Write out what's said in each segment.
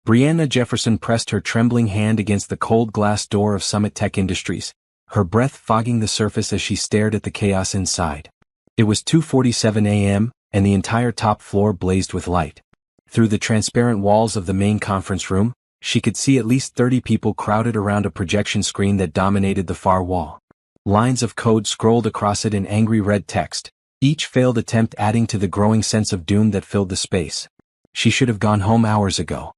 Brianna Jefferson pressed her trembling hand against the cold glass door of Summit Tech Industries, her breath fogging the surface as she stared at the chaos inside. It was 2:47 a.m., and the entire top floor blazed with light. Through the transparent walls of the main conference room, she could see at least 30 people crowded around a projection screen that dominated the far wall. Lines of code scrolled across it in angry red text, each failed attempt adding to the growing sense of doom that filled the space. She should have gone home hours ago.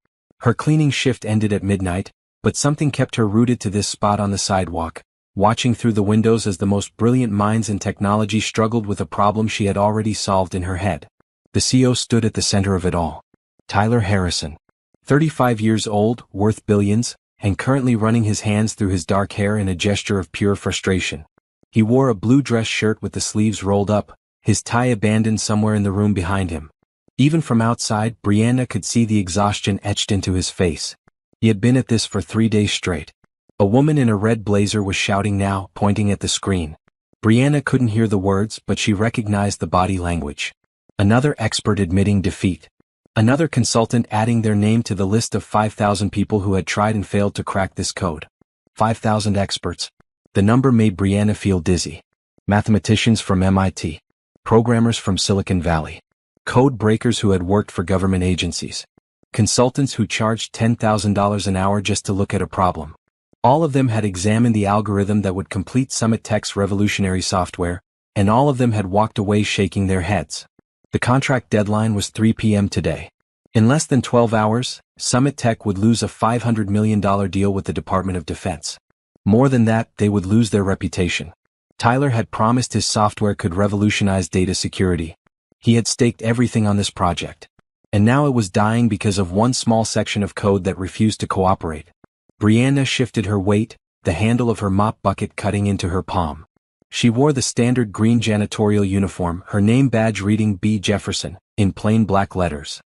Her cleaning shift ended at midnight, but something kept her rooted to this spot on the sidewalk, watching through the windows as the most brilliant minds in technology struggled with a problem she had already solved in her head. The CEO stood at the center of it all. Tyler Harrison. 35 years old, worth billions, and currently running his hands through his dark hair in a gesture of pure frustration. He wore a blue dress shirt with the sleeves rolled up, his tie abandoned somewhere in the room behind him. Even from outside, Brianna could see the exhaustion etched into his face. He had been at this for 3 days straight. A woman in a red blazer was shouting now, pointing at the screen. Brianna couldn't hear the words, but she recognized the body language. Another expert admitting defeat. Another consultant adding their name to the list of 5,000 people who had tried and failed to crack this code. 5,000 experts. The number made Brianna feel dizzy. Mathematicians from MIT. Programmers from Silicon Valley. Code breakers who had worked for government agencies. Consultants who charged $10,000 an hour just to look at a problem. All of them had examined the algorithm that would complete Summit Tech's revolutionary software, and all of them had walked away shaking their heads. The contract deadline was 3 p.m. today. In less than 12 hours, Summit Tech would lose a $500 million deal with the Department of Defense. More than that, they would lose their reputation. Tyler had promised his software could revolutionize data security. He had staked everything on this project. And now it was dying because of one small section of code that refused to cooperate. Brianna shifted her weight, the handle of her mop bucket cutting into her palm. She wore the standard green janitorial uniform, her name badge reading B. Jefferson, in plain black letters.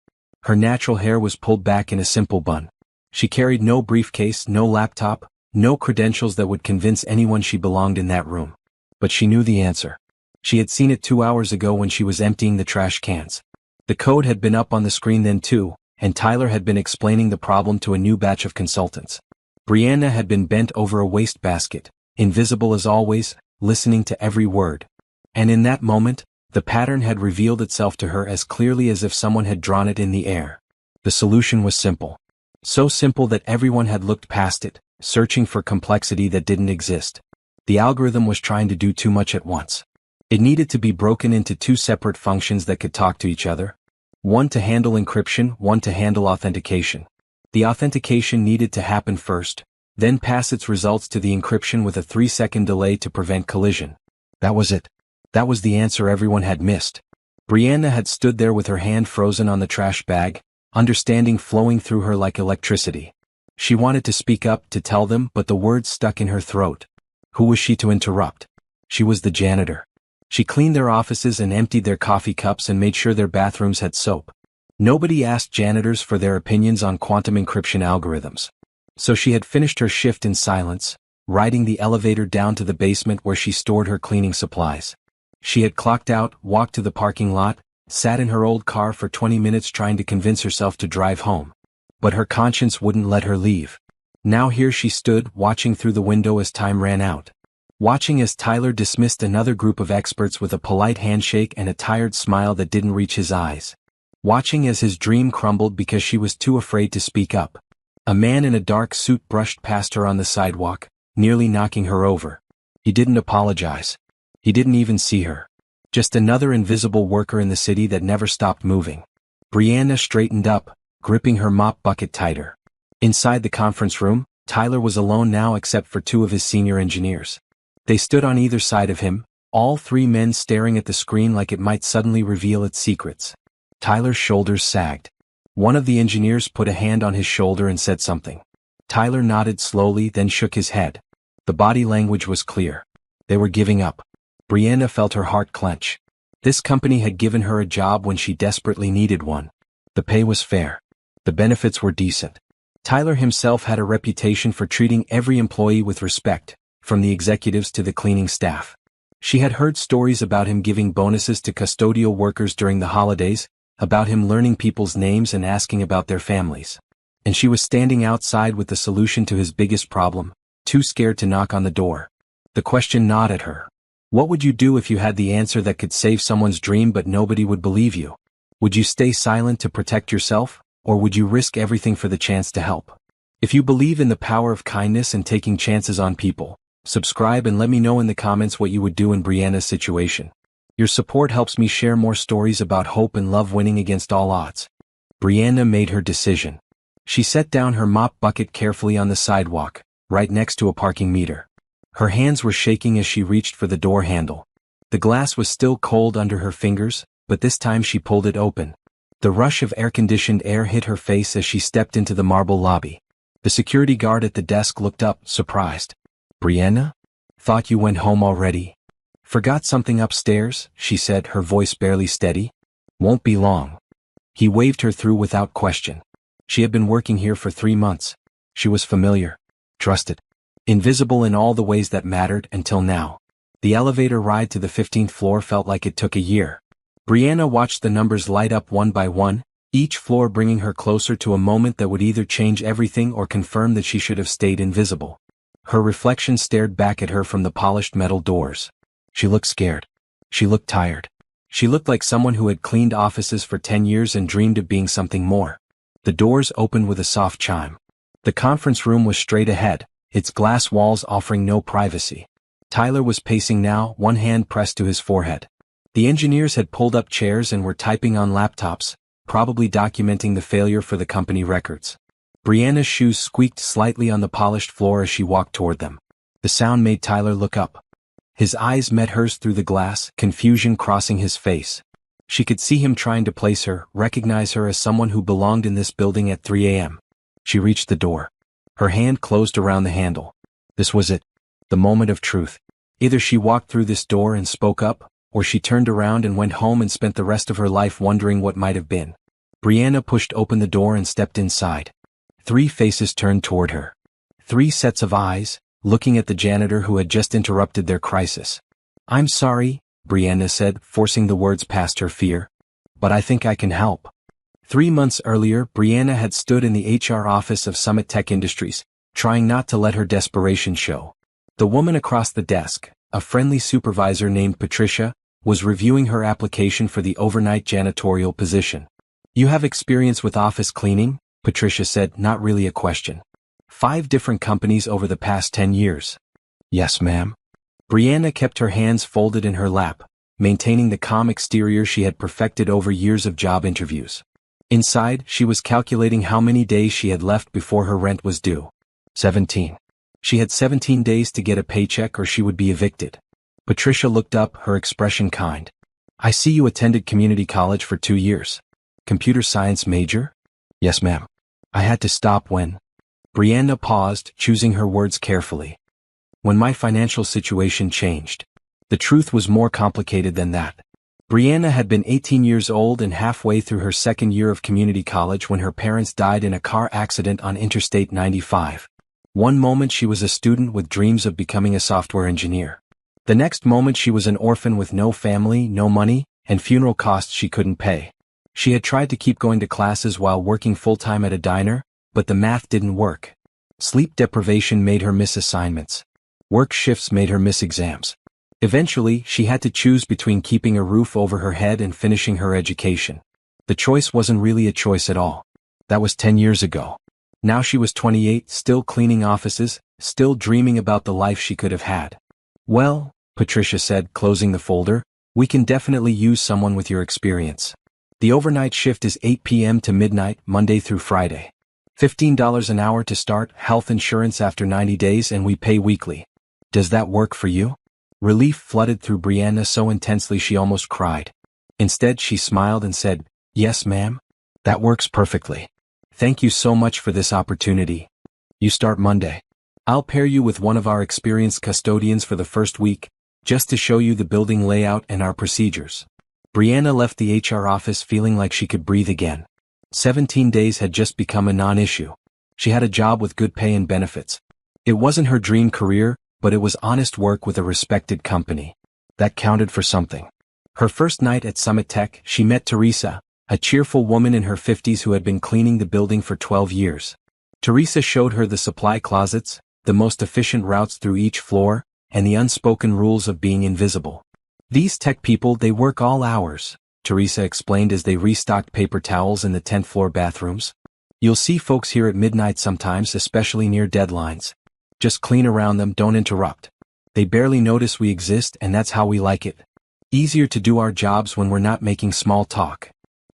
Her natural hair was pulled back in a simple bun. She carried no briefcase, no laptop, no credentials that would convince anyone she belonged in that room. But she knew the answer. She had seen it 2 hours ago when she was emptying the trash cans. The code had been up on the screen then too, and Tyler had been explaining the problem to a new batch of consultants. Brianna had been bent over a wastebasket, invisible as always, listening to every word. And in that moment, the pattern had revealed itself to her as clearly as if someone had drawn it in the air. The solution was simple. So simple that everyone had looked past it, searching for complexity that didn't exist. The algorithm was trying to do too much at once. It needed to be broken into 2 separate functions that could talk to each other. One to handle encryption, one to handle authentication. The authentication needed to happen first, then pass its results to the encryption with a 3-second delay to prevent collision. That was it. That was the answer everyone had missed. Brianna had stood there with her hand frozen on the trash bag, understanding flowing through her like electricity. She wanted to speak up, to tell them, but the words stuck in her throat. Who was she to interrupt? She was the janitor. She cleaned their offices and emptied their coffee cups and made sure their bathrooms had soap. Nobody asked janitors for their opinions on quantum encryption algorithms. So she had finished her shift in silence, riding the elevator down to the basement where she stored her cleaning supplies. She had clocked out, walked to the parking lot, sat in her old car for 20 minutes trying to convince herself to drive home. But her conscience wouldn't let her leave. Now here she stood, watching through the window as time ran out. Watching as Tyler dismissed another group of experts with a polite handshake and a tired smile that didn't reach his eyes. Watching as his dream crumbled because she was too afraid to speak up. A man in a dark suit brushed past her on the sidewalk, nearly knocking her over. He didn't apologize. He didn't even see her. Just another invisible worker in the city that never stopped moving. Brianna straightened up, gripping her mop bucket tighter. Inside the conference room, Tyler was alone now except for 2 of his senior engineers. They stood on either side of him, all 3 men staring at the screen like it might suddenly reveal its secrets. Tyler's shoulders sagged. One of the engineers put a hand on his shoulder and said something. Tyler nodded slowly, then shook his head. The body language was clear. They were giving up. Brianna felt her heart clench. This company had given her a job when she desperately needed one. The pay was fair. The benefits were decent. Tyler himself had a reputation for treating every employee with respect, from the executives to the cleaning staff. She had heard stories about him giving bonuses to custodial workers during the holidays, about him learning people's names and asking about their families. and she was standing outside with the solution to his biggest problem, too scared to knock on the door. The question gnawed at her. What would you do if you had the answer that could save someone's dream but nobody would believe you? Would you stay silent to protect yourself, or would you risk everything for the chance to help? If you believe in the power of kindness and taking chances on people, subscribe and let me know in the comments what you would do in Brianna's situation. Your support helps me share more stories about hope and love winning against all odds. Brianna made her decision. She set down her mop bucket carefully on the sidewalk, right next to a parking meter. Her hands were shaking as she reached for the door handle. The glass was still cold under her fingers, but this time she pulled it open. The rush of air-conditioned air hit her face as she stepped into the marble lobby. The security guard at the desk looked up, surprised. "Brianna? Thought you went home already." "Forgot something upstairs," she said, her voice barely steady. "Won't be long." He waved her through without question. She had been working here for 3 months. She was familiar, trusted, invisible in all the ways that mattered until now. The elevator ride to the 15th floor felt like it took a year. Brianna watched the numbers light up one by one, each floor bringing her closer to a moment that would either change everything or confirm that she should have stayed invisible. Her reflection stared back at her from the polished metal doors. She looked scared. She looked tired. She looked like someone who had cleaned offices for 10 years and dreamed of being something more. The doors opened with a soft chime. The conference room was straight ahead, its glass walls offering no privacy. Tyler was pacing now, one hand pressed to his forehead. The engineers had pulled up chairs and were typing on laptops, probably documenting the failure for the company records. Brianna's shoes squeaked slightly on the polished floor as she walked toward them. The sound made Tyler look up. His eyes met hers through the glass, confusion crossing his face. She could see him trying to place her, recognize her as someone who belonged in this building at 3 a.m. She reached the door. Her hand closed around the handle. This was it. The moment of truth. Either she walked through this door and spoke up, or she turned around and went home and spent the rest of her life wondering what might have been. Brianna pushed open the door and stepped inside. 3 faces turned toward her. 3 sets of eyes, looking at the janitor who had just interrupted their crisis. "I'm sorry," Brianna said, forcing the words past her fear. "But I think I can help." 3 months earlier, Brianna had stood in the HR office of Summit Tech Industries, trying not to let her desperation show. The woman across the desk, a friendly supervisor named Patricia, was reviewing her application for the overnight janitorial position. "You have experience with office cleaning?" Patricia said, not really a question. 5 different companies over the past 10 years. "Yes, ma'am." Brianna kept her hands folded in her lap, maintaining the calm exterior she had perfected over years of job interviews. Inside, she was calculating how many days she had left before her rent was due. 17. She had 17 days to get a paycheck or she would be evicted. Patricia looked up, her expression kind. "I see you attended community college for 2 years. Computer science major?" "Yes, ma'am." "I had to stop when..." Brianna paused, choosing her words carefully. "When my financial situation changed." The truth was more complicated than that. Brianna had been 18 years old and halfway through her 2nd year of community college when her parents died in a car accident on Interstate 95. One moment she was a student with dreams of becoming a software engineer. The next moment she was an orphan with no family, no money, and funeral costs she couldn't pay. She had tried to keep going to classes while working full-time at a diner, but the math didn't work. Sleep deprivation made her miss assignments. Work shifts made her miss exams. Eventually, she had to choose between keeping a roof over her head and finishing her education. The choice wasn't really a choice at all. That was 10 years ago. Now she was 28, still cleaning offices, still dreaming about the life she could have had. "Well," Patricia said, closing the folder, "we can definitely use someone with your experience. The overnight shift is 8 p.m. to midnight, Monday through Friday. $15 an hour to start, health insurance after 90 days, and we pay weekly. Does that work for you?" Relief flooded through Brianna so intensely she almost cried. Instead, she smiled and said, "Yes, ma'am. That works perfectly. Thank you so much for this opportunity. You start Monday. I'll pair you with one of our experienced custodians for the first week, just to show you the building layout and our procedures." Brianna left the HR office feeling like she could breathe again. 17 days had just become a non-issue. She had a job with good pay and benefits. It wasn't her dream career, but it was honest work with a respected company. That counted for something. Her first night at Summit Tech, she met Teresa, a cheerful woman in her 50s who had been cleaning the building for 12 years. Teresa showed her the supply closets, the most efficient routes through each floor, and the unspoken rules of being invisible. These tech people, they work all hours, Teresa explained as they restocked paper towels in the 10th floor bathrooms. You'll see folks here at midnight sometimes, especially near deadlines. Just clean around them, don't interrupt. They barely notice we exist, and that's how we like it. Easier to do our jobs when we're not making small talk.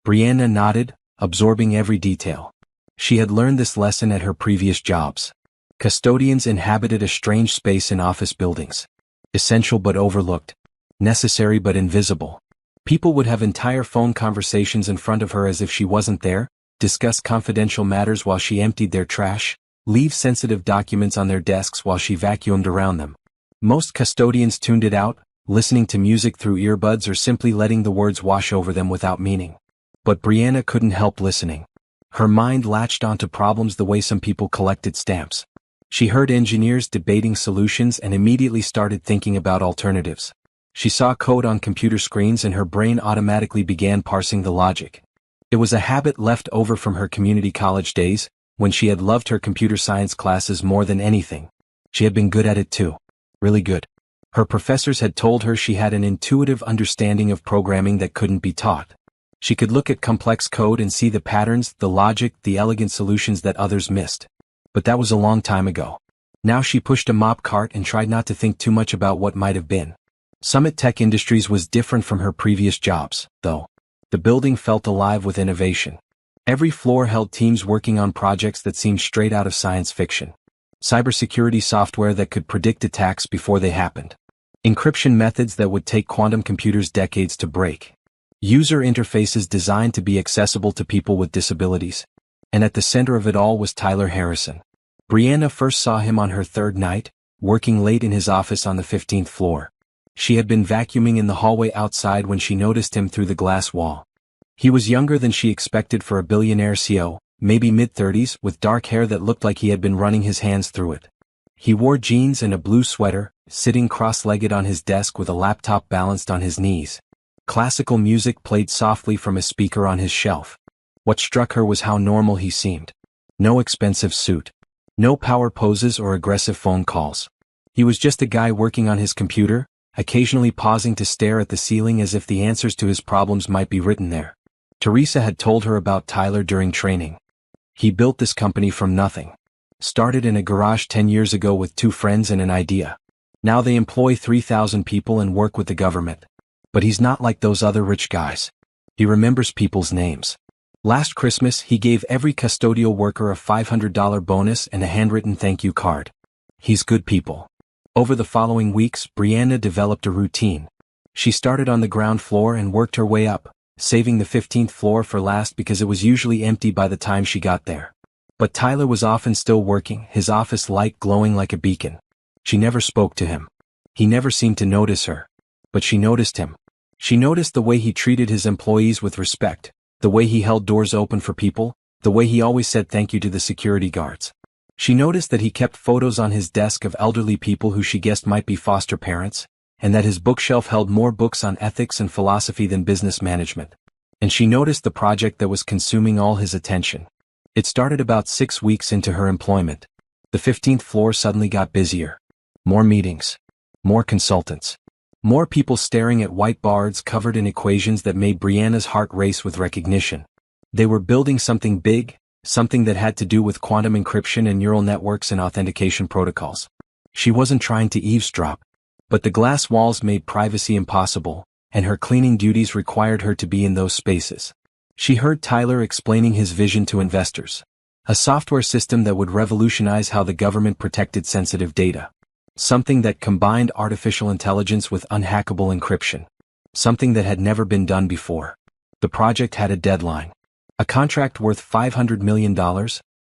Brianna nodded, absorbing every detail. She had learned this lesson at her previous jobs. Custodians inhabited a strange space in office buildings. Essential but overlooked. Necessary but invisible. People would have entire phone conversations in front of her as if she wasn't there, discuss confidential matters while she emptied their trash, leave sensitive documents on their desks while she vacuumed around them. Most custodians tuned it out, listening to music through earbuds or simply letting the words wash over them without meaning. But Brianna couldn't help listening. Her mind latched onto problems the way some people collected stamps. She heard engineers debating solutions and immediately started thinking about alternatives. She saw code on computer screens and her brain automatically began parsing the logic. It was a habit left over from her community college days, when she had loved her computer science classes more than anything. She had been good at it too. Really good. Her professors had told her she had an intuitive understanding of programming that couldn't be taught. She could look at complex code and see the patterns, the logic, the elegant solutions that others missed. But that was a long time ago. Now she pushed a mop cart and tried not to think too much about what might have been. Summit Tech Industries was different from her previous jobs, though. The building felt alive with innovation. Every floor held teams working on projects that seemed straight out of science fiction. Cybersecurity software that could predict attacks before they happened. Encryption methods that would take quantum computers decades to break. User interfaces designed to be accessible to people with disabilities. And at the center of it all was Tyler Harrison. Brianna first saw him on her third night, working late in his office on the 15th floor. She had been vacuuming in the hallway outside when she noticed him through the glass wall. He was younger than she expected for a billionaire CEO, maybe mid-30s, with dark hair that looked like he had been running his hands through it. He wore jeans and a blue sweater, sitting cross-legged on his desk with a laptop balanced on his knees. Classical music played softly from a speaker on his shelf. What struck her was how normal he seemed. No expensive suit. No power poses or aggressive phone calls. He was just a guy working on his computer, occasionally pausing to stare at the ceiling as if the answers to his problems might be written there. Teresa had told her about Tyler during training. He built this company from nothing. Started in a garage 10 years ago with 2 friends and an idea. Now they employ 3,000 people and work with the government. But he's not like those other rich guys. He remembers people's names. Last Christmas, he gave every custodial worker a $500 bonus and a handwritten thank you card. He's good people. Over the following weeks, Brianna developed a routine. She started on the ground floor and worked her way up, saving the 15th floor for last because it was usually empty by the time she got there. But Tyler was often still working, his office light glowing like a beacon. She never spoke to him. He never seemed to notice her. But she noticed him. She noticed the way he treated his employees with respect, the way he held doors open for people, the way he always said thank you to the security guards. She noticed that he kept photos on his desk of elderly people who she guessed might be foster parents, and that his bookshelf held more books on ethics and philosophy than business management. And she noticed the project that was consuming all his attention. It started about 6 weeks into her employment. The 15th floor suddenly got busier. More meetings. More consultants. More people staring at whiteboards covered in equations that made Brianna's heart race with recognition. They were building something big, something that had to do with quantum encryption and neural networks and authentication protocols. She wasn't trying to eavesdrop, but the glass walls made privacy impossible, and her cleaning duties required her to be in those spaces. She heard Tyler explaining his vision to investors. A software system that would revolutionize how the government protected sensitive data. Something that combined artificial intelligence with unhackable encryption. Something that had never been done before. The project had a deadline. A contract worth $500 million,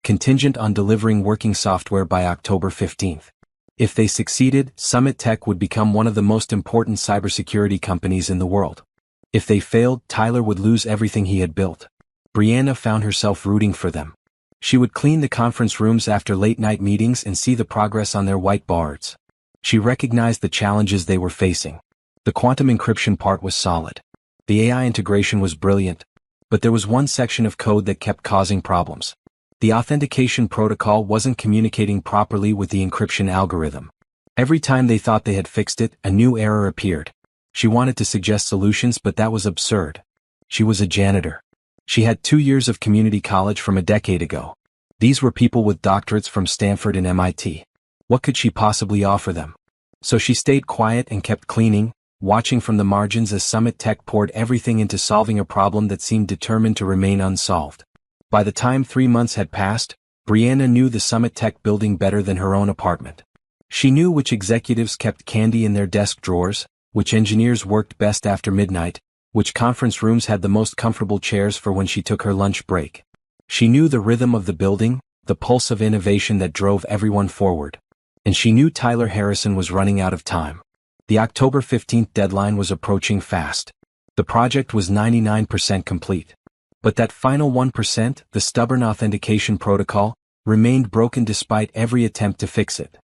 contingent on delivering working software by October 15th. If they succeeded, Summit Tech would become one of the most important cybersecurity companies in the world. If they failed, Tyler would lose everything he had built. Brianna found herself rooting for them. She would clean the conference rooms after late-night meetings and see the progress on their whiteboards. She recognized the challenges they were facing. The quantum encryption part was solid. The AI integration was brilliant. But there was one section of code that kept causing problems. The authentication protocol wasn't communicating properly with the encryption algorithm. Every time they thought they had fixed it, a new error appeared. She wanted to suggest solutions, but that was absurd. She was a janitor. She had 2 years of community college from a decade ago. These were people with doctorates from Stanford and MIT. What could she possibly offer them? So she stayed quiet and kept cleaning, watching from the margins as Summit Tech poured everything into solving a problem that seemed determined to remain unsolved. By the time 3 months had passed, Brianna knew the Summit Tech building better than her own apartment. She knew which executives kept candy in their desk drawers, which engineers worked best after midnight, which conference rooms had the most comfortable chairs for when she took her lunch break. She knew the rhythm of the building, the pulse of innovation that drove everyone forward. And she knew Tyler Harrison was running out of time. The October 15th deadline was approaching fast. The project was 99% complete. But that final 1%, the stubborn authentication protocol, remained broken despite every attempt to fix it.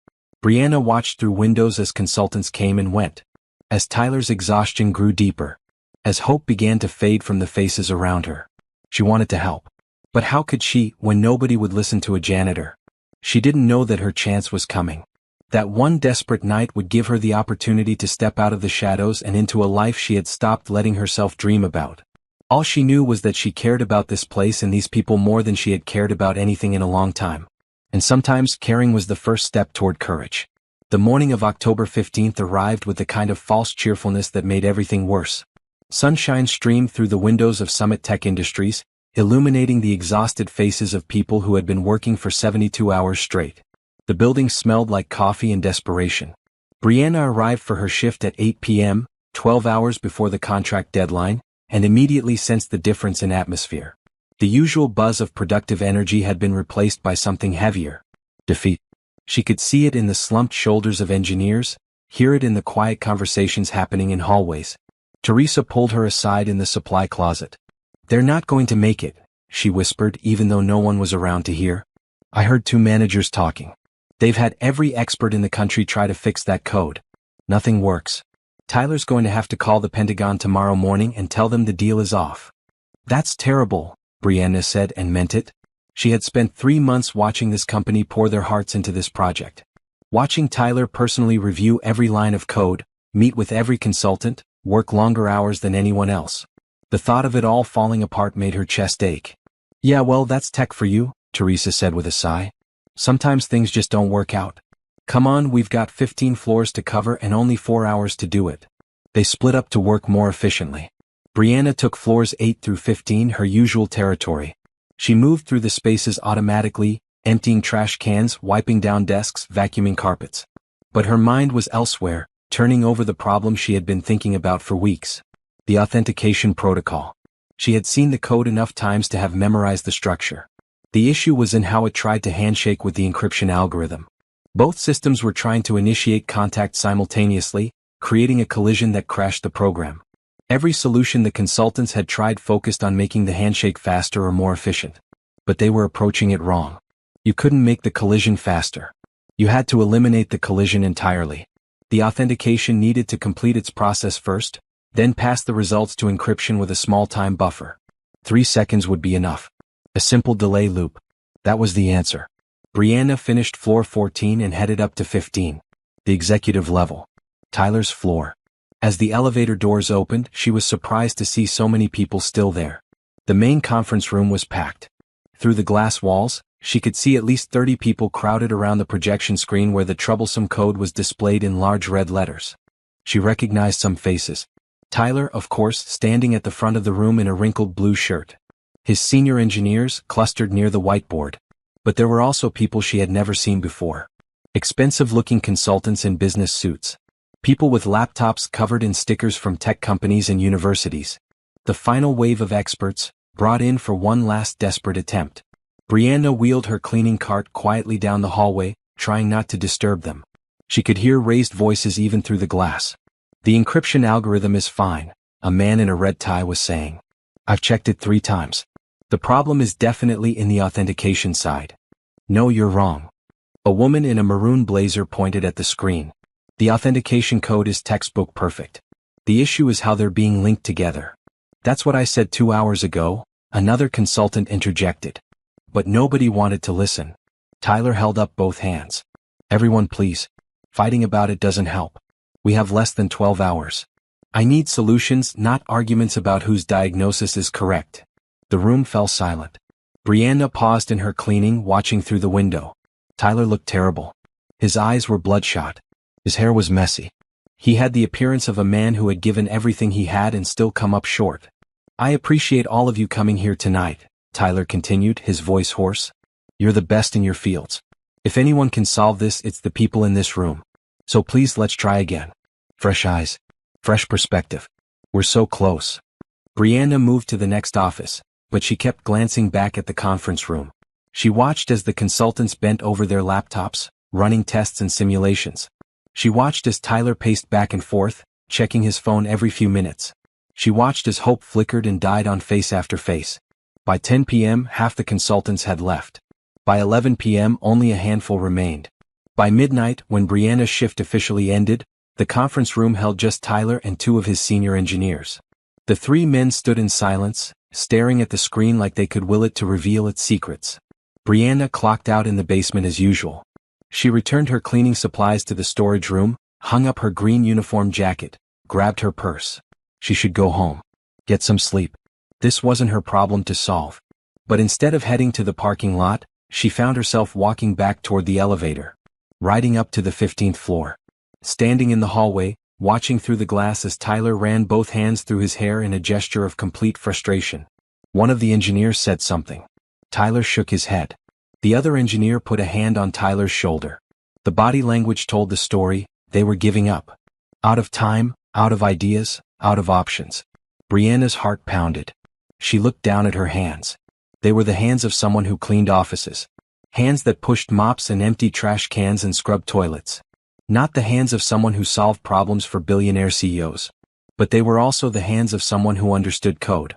Brianna watched through windows as consultants came and went. As Tyler's exhaustion grew deeper. As hope began to fade from the faces around her. She wanted to help. But how could she, when nobody would listen to a janitor? She didn't know that her chance was coming. That one desperate night would give her the opportunity to step out of the shadows and into a life she had stopped letting herself dream about. All she knew was that she cared about this place and these people more than she had cared about anything in a long time. And sometimes caring was the first step toward courage. The morning of October 15th arrived with the kind of false cheerfulness that made everything worse. Sunshine streamed through the windows of Summit Tech Industries, illuminating the exhausted faces of people who had been working for 72 hours straight. The building smelled like coffee and desperation. Brianna arrived for her shift at 8 p.m., 12 hours before the contract deadline, and immediately sensed the difference in atmosphere. The usual buzz of productive energy had been replaced by something heavier. Defeat. She could see it in the slumped shoulders of engineers, hear it in the quiet conversations happening in hallways. Teresa pulled her aside in the supply closet. "They're not going to make it," she whispered, even though no one was around to hear. "I heard 2 managers talking. They've had every expert in the country try to fix that code. Nothing works. Tyler's going to have to call the Pentagon tomorrow morning and tell them the deal is off." "That's terrible," Brianna said, and meant it. She had spent 3 months watching this company pour their hearts into this project. Watching Tyler personally review every line of code, meet with every consultant, work longer hours than anyone else. The thought of it all falling apart made her chest ache. "Yeah, well, that's tech for you," Teresa said with a sigh. "Sometimes things just don't work out. Come on, we've got 15 floors to cover and only 4 hours to do it." They split up to work more efficiently. Brianna took floors 8 through 15, her usual territory. She moved through the spaces automatically, emptying trash cans, wiping down desks, vacuuming carpets. But her mind was elsewhere, turning over the problem she had been thinking about for weeks. The authentication protocol. She had seen the code enough times to have memorized the structure. The issue was in how it tried to handshake with the encryption algorithm. Both systems were trying to initiate contact simultaneously, creating a collision that crashed the program. Every solution the consultants had tried focused on making the handshake faster or more efficient. But they were approaching it wrong. You couldn't make the collision faster. You had to eliminate the collision entirely. The authentication needed to complete its process first, then pass the results to encryption with a small time buffer. 3 seconds would be enough. A simple delay loop. That was the answer. Brianna finished floor 14 and headed up to 15. The executive level. Tyler's floor. As the elevator doors opened, she was surprised to see so many people still there. The main conference room was packed. Through the glass walls, she could see at least 30 people crowded around the projection screen where the troublesome code was displayed in large red letters. She recognized some faces. Tyler, of course, standing at the front of the room in a wrinkled blue shirt. His senior engineers clustered near the whiteboard. But there were also people she had never seen before. Expensive-looking consultants in business suits. People with laptops covered in stickers from tech companies and universities. The final wave of experts, brought in for one last desperate attempt. Brianna wheeled her cleaning cart quietly down the hallway, trying not to disturb them. She could hear raised voices even through the glass. "The encryption algorithm is fine," a man in a red tie was saying. "I've checked it 3 times. The problem is definitely in the authentication side." "No, you're wrong." A woman in a maroon blazer pointed at the screen. "The authentication code is textbook perfect. The issue is how they're being linked together." "That's what I said 2 hours ago," Another consultant interjected. But nobody wanted to listen. Tyler held up both hands. Everyone please. Fighting about it doesn't help. We have less than 12 hours. I need solutions, not arguments about whose diagnosis is correct. The room fell silent. Brianna paused in her cleaning, watching through the window. Tyler looked terrible. His eyes were bloodshot. His hair was messy. He had the appearance of a man who had given everything he had and still come up short. I appreciate all of you coming here tonight, Tyler continued, his voice hoarse. You're the best in your fields. If anyone can solve this, it's the people in this room. So please let's try again. Fresh eyes. Fresh perspective. We're so close. Brianna moved to the next office, but she kept glancing back at the conference room. She watched as the consultants bent over their laptops, running tests and simulations. She watched as Tyler paced back and forth, checking his phone every few minutes. She watched as hope flickered and died on face after face. By 10 p.m., half the consultants had left. By 11 p.m., only a handful remained. By midnight, when Brianna's shift officially ended, the conference room held just Tyler and two of his senior engineers. The three men stood in silence, staring at the screen like they could will it to reveal its secrets. Brianna clocked out in the basement as usual. She returned her cleaning supplies to the storage room, hung up her green uniform jacket, grabbed her purse. She should go home. Get some sleep. This wasn't her problem to solve. But instead of heading to the parking lot, she found herself walking back toward the elevator. Riding up to the 15th floor. Standing in the hallway, watching through the glass as Tyler ran both hands through his hair in a gesture of complete frustration. One of the engineers said something. Tyler shook his head. The other engineer put a hand on Tyler's shoulder. The body language told the story. They were giving up. Out of time, out of ideas, out of options. Brianna's heart pounded. She looked down at her hands. They were the hands of someone who cleaned offices. Hands that pushed mops and emptied trash cans and scrubbed toilets. Not the hands of someone who solved problems for billionaire CEOs. But they were also the hands of someone who understood code.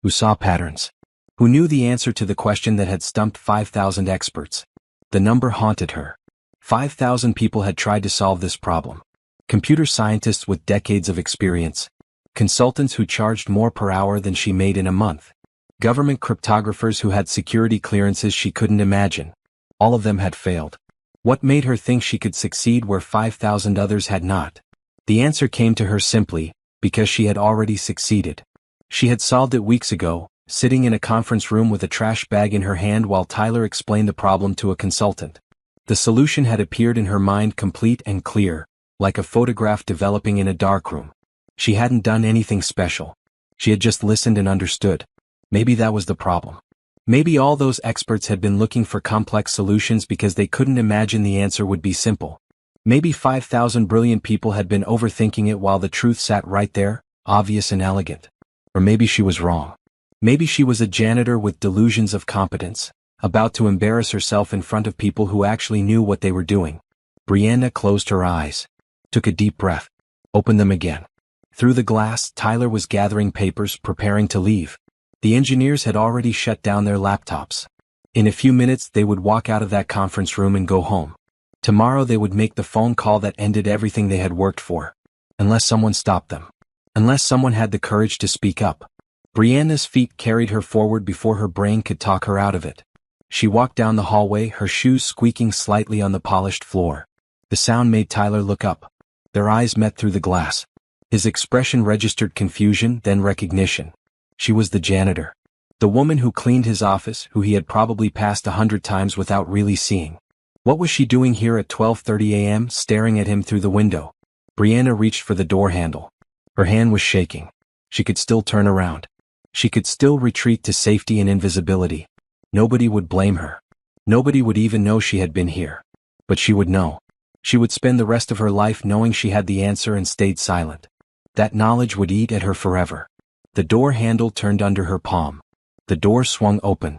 Who saw patterns. Who knew the answer to the question that had stumped 5,000 experts. The number haunted her. 5,000 people had tried to solve this problem. Computer scientists with decades of experience. Consultants who charged more per hour than she made in a month. Government cryptographers who had security clearances she couldn't imagine. All of them had failed. What made her think she could succeed where 5,000 others had not? The answer came to her simply, because she had already succeeded. She had solved it weeks ago, sitting in a conference room with a trash bag in her hand while Tyler explained the problem to a consultant. The solution had appeared in her mind complete and clear, like a photograph developing in a darkroom. She hadn't done anything special. She had just listened and understood. Maybe that was the problem. Maybe all those experts had been looking for complex solutions because they couldn't imagine the answer would be simple. Maybe 5,000 brilliant people had been overthinking it while the truth sat right there, obvious and elegant. Or maybe she was wrong. Maybe she was a janitor with delusions of competence, about to embarrass herself in front of people who actually knew what they were doing. Brianna closed her eyes, took a deep breath, opened them again. Through the glass, Tyler was gathering papers, preparing to leave. The engineers had already shut down their laptops. In a few minutes they would walk out of that conference room and go home. Tomorrow they would make the phone call that ended everything they had worked for. Unless someone stopped them. Unless someone had the courage to speak up. Brianna's feet carried her forward before her brain could talk her out of it. She walked down the hallway, her shoes squeaking slightly on the polished floor. The sound made Tyler look up. Their eyes met through the glass. His expression registered confusion, then recognition. She was the janitor. The woman who cleaned his office, who he had probably passed 100 times without really seeing. What was she doing here at 12:30 a.m., staring at him through the window? Brianna reached for the door handle. Her hand was shaking. She could still turn around. She could still retreat to safety and invisibility. Nobody would blame her. Nobody would even know she had been here. But she would know. She would spend the rest of her life knowing she had the answer and stayed silent. That knowledge would eat at her forever. The door handle turned under her palm. The door swung open.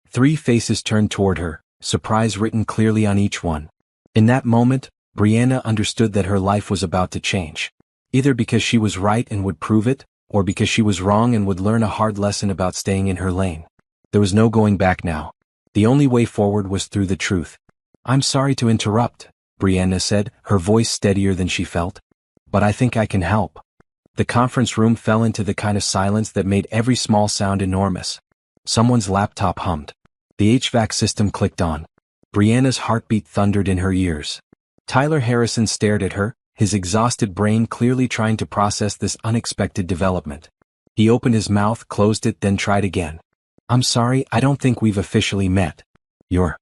3 faces turned toward her, surprise written clearly on each one. In that moment, Brianna understood that her life was about to change. Either because she was right and would prove it, or because she was wrong and would learn a hard lesson about staying in her lane. There was no going back now. The only way forward was through the truth. "I'm sorry to interrupt," Brianna said, her voice steadier than she felt. "But I think I can help." The conference room fell into the kind of silence that made every small sound enormous. Someone's laptop hummed. The HVAC system clicked on. Brianna's heartbeat thundered in her ears. Tyler Harrison stared at her, his exhausted brain clearly trying to process this unexpected development. He opened his mouth, closed it, then tried again. "I'm sorry, I don't think we've officially met. You're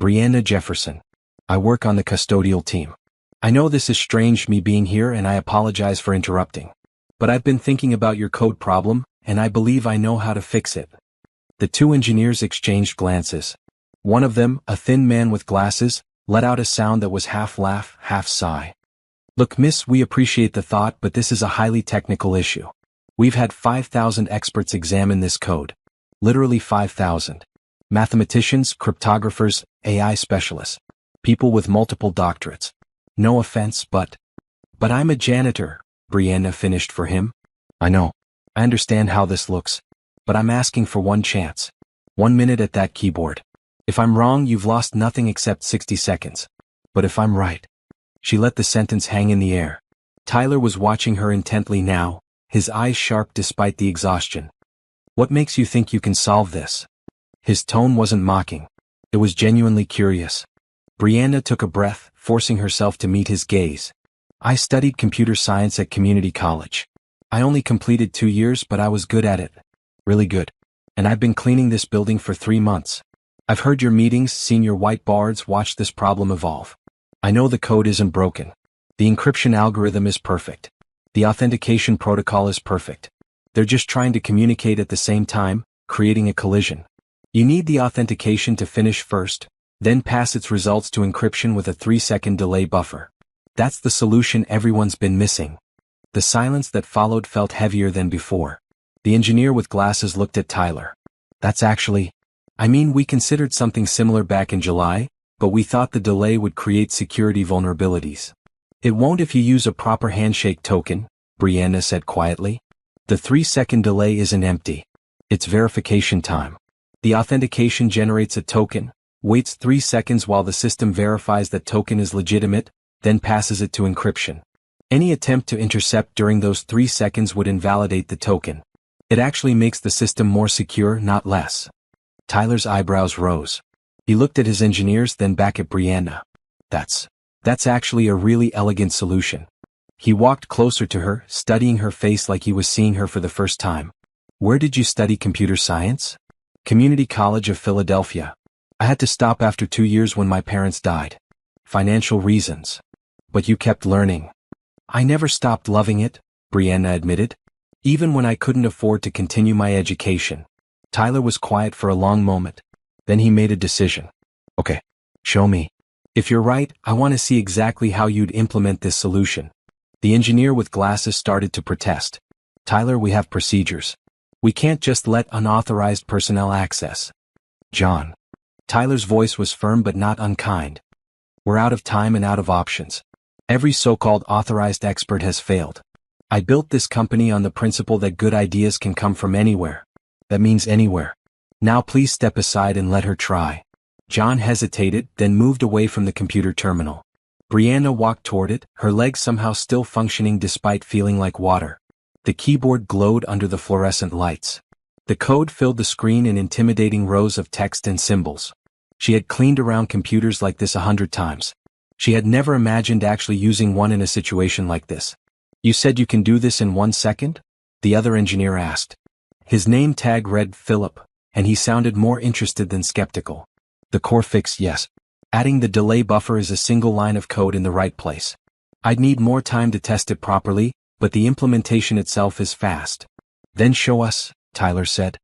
Brianna Jefferson. I work on the custodial team. I know this is strange me being here and I apologize for interrupting. But I've been thinking about your code problem, and I believe I know how to fix it." The two engineers exchanged glances. One of them, a thin man with glasses, let out a sound that was half laugh, half sigh. "Look, miss, we appreciate the thought, but this is a highly technical issue. We've had 5,000 experts examine this code. Literally 5,000. Mathematicians, cryptographers, AI specialists. People with multiple doctorates. No offense, but I'm a janitor," Brianna finished for him. "I know. I understand how this looks. But I'm asking for one chance. 1 minute at that keyboard. If I'm wrong, you've lost nothing except 60 seconds. But if I'm right..." She let the sentence hang in the air. Tyler was watching her intently now, his eyes sharp despite the exhaustion. "What makes you think you can solve this?" His tone wasn't mocking. It was genuinely curious. Brianna took a breath, forcing herself to meet his gaze. "I studied computer science at community college. I only completed 2 years, but I was good at it. Really good. And I've been cleaning this building for 3 months. I've heard your meetings, seen your whiteboards, watched this problem evolve. I know the code isn't broken. The encryption algorithm is perfect. The authentication protocol is perfect. They're just trying to communicate at the same time, creating a collision. You need the authentication to finish first, then pass its results to encryption with a 3-second delay buffer. That's the solution everyone's been missing." The silence that followed felt heavier than before. The engineer with glasses looked at Tyler. We considered something similar back in July, but we thought the delay would create security vulnerabilities." "It won't if you use a proper handshake token," Brianna said quietly. "The 3-second delay isn't empty. It's verification time. The authentication generates a token, waits 3 seconds while the system verifies that token is legitimate, then passes it to encryption. Any attempt to intercept during those 3 seconds would invalidate the token. It actually makes the system more secure, not less." Tyler's eyebrows rose. He looked at his engineers, then back at Brianna. That's actually a really elegant solution." He walked closer to her, studying her face like he was seeing her for the first time. "Where did you study computer science?" "Community College of Philadelphia. I had to stop after 2 years when my parents died. Financial reasons. But you kept learning." "I never stopped loving it," Brianna admitted. "Even when I couldn't afford to continue my education." Tyler was quiet for a long moment. Then he made a decision. "Okay. Show me. If you're right, I want to see exactly how you'd implement this solution." The engineer with glasses started to protest. "Tyler, we have procedures. We can't just let unauthorized personnel access." "John." Tyler's voice was firm but not unkind. "We're out of time and out of options. Every so-called authorized expert has failed. I built this company on the principle that good ideas can come from anywhere. That means anywhere. Now please step aside and let her try." John hesitated, then moved away from the computer terminal. Brianna walked toward it, her legs somehow still functioning despite feeling like water. The keyboard glowed under the fluorescent lights. The code filled the screen in intimidating rows of text and symbols. She had cleaned around computers like this 100 times. She had never imagined actually using one in a situation like this. "You said you can do this in 1 second?" the other engineer asked. His name tag read Philip, and he sounded more interested than skeptical. "The core fix, yes. Adding the delay buffer is a single line of code in the right place. I'd need more time to test it properly, but the implementation itself is fast." "Then show us," Tyler said.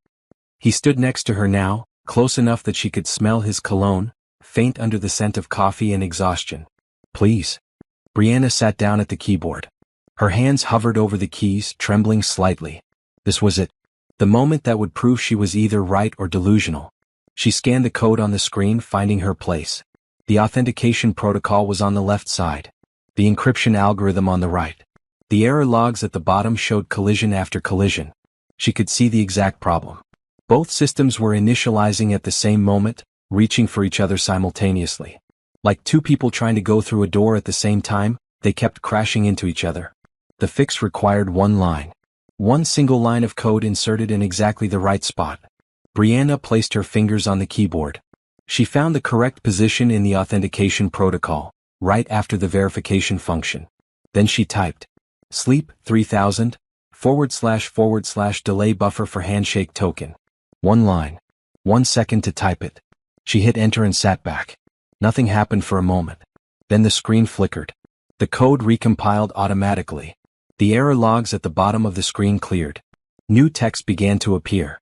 He stood next to her now, close enough that she could smell his cologne, faint under the scent of coffee and exhaustion. "Please." Brianna sat down at the keyboard. Her hands hovered over the keys, trembling slightly. This was it. The moment that would prove she was either right or delusional. She scanned the code on the screen, finding her place. The authentication protocol was on the left side. The encryption algorithm on the right. The error logs at the bottom showed collision after collision. She could see the exact problem. Both systems were initializing at the same moment, reaching for each other simultaneously. Like two people trying to go through a door at the same time, they kept crashing into each other. The fix required one line. One single line of code inserted in exactly the right spot. Brianna placed her fingers on the keyboard. She found the correct position in the authentication protocol, right after the verification function. Then she typed, sleep 3000 / delay buffer for handshake token. One line. 1 second to type it. She hit enter and sat back. Nothing happened for a moment. Then the screen flickered. The code recompiled automatically. The error logs at the bottom of the screen cleared. New text began to appear.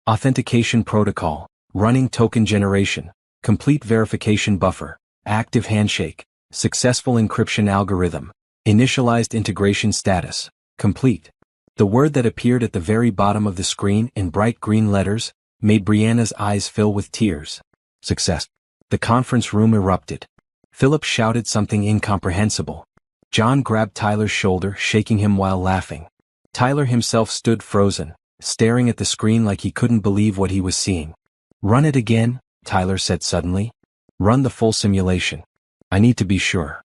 Authentication protocol, running token generation, complete verification buffer, active handshake, successful encryption algorithm, initialized integration status, complete. The word that appeared at the very bottom of the screen in bright green letters made Brianna's eyes fill with tears. Success. The conference room erupted. Philip shouted something incomprehensible. John grabbed Tyler's shoulder, shaking him while laughing. Tyler himself stood frozen, staring at the screen like he couldn't believe what he was seeing. Run it again, Tyler said suddenly. Run the full simulation. I need to be sure.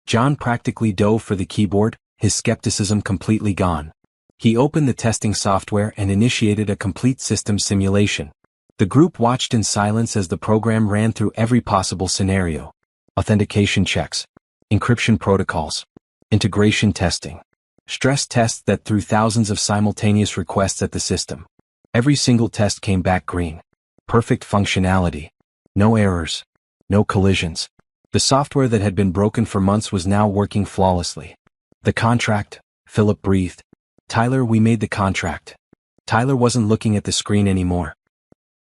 John practically dove for the keyboard, his skepticism completely gone. He opened the testing software and initiated a complete system simulation. The group watched in silence as the program ran through every possible scenario. Authentication checks. Encryption protocols. Integration testing. Stress tests that threw thousands of simultaneous requests at the system. Every single test came back green. Perfect functionality. No errors. No collisions. The software that had been broken for months was now working flawlessly. The contract, Philip breathed. Tyler, we made the contract. Tyler wasn't looking at the screen anymore.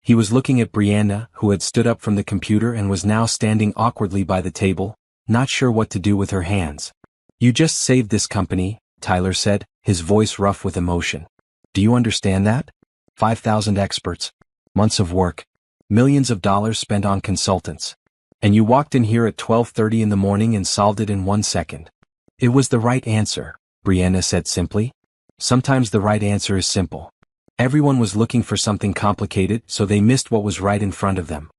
He was looking at Brianna, who had stood up from the computer and was now standing awkwardly by the table, not sure what to do with her hands. You just saved this company, Tyler said, his voice rough with emotion. Do you understand that? 5,000 experts. Months of work. Millions of dollars spent on consultants. And you walked in here at 12:30 in the morning and solved it in 1 second. It was the right answer, Brianna said simply. Sometimes the right answer is simple. Everyone was looking for something complicated, so they missed what was right in front of them.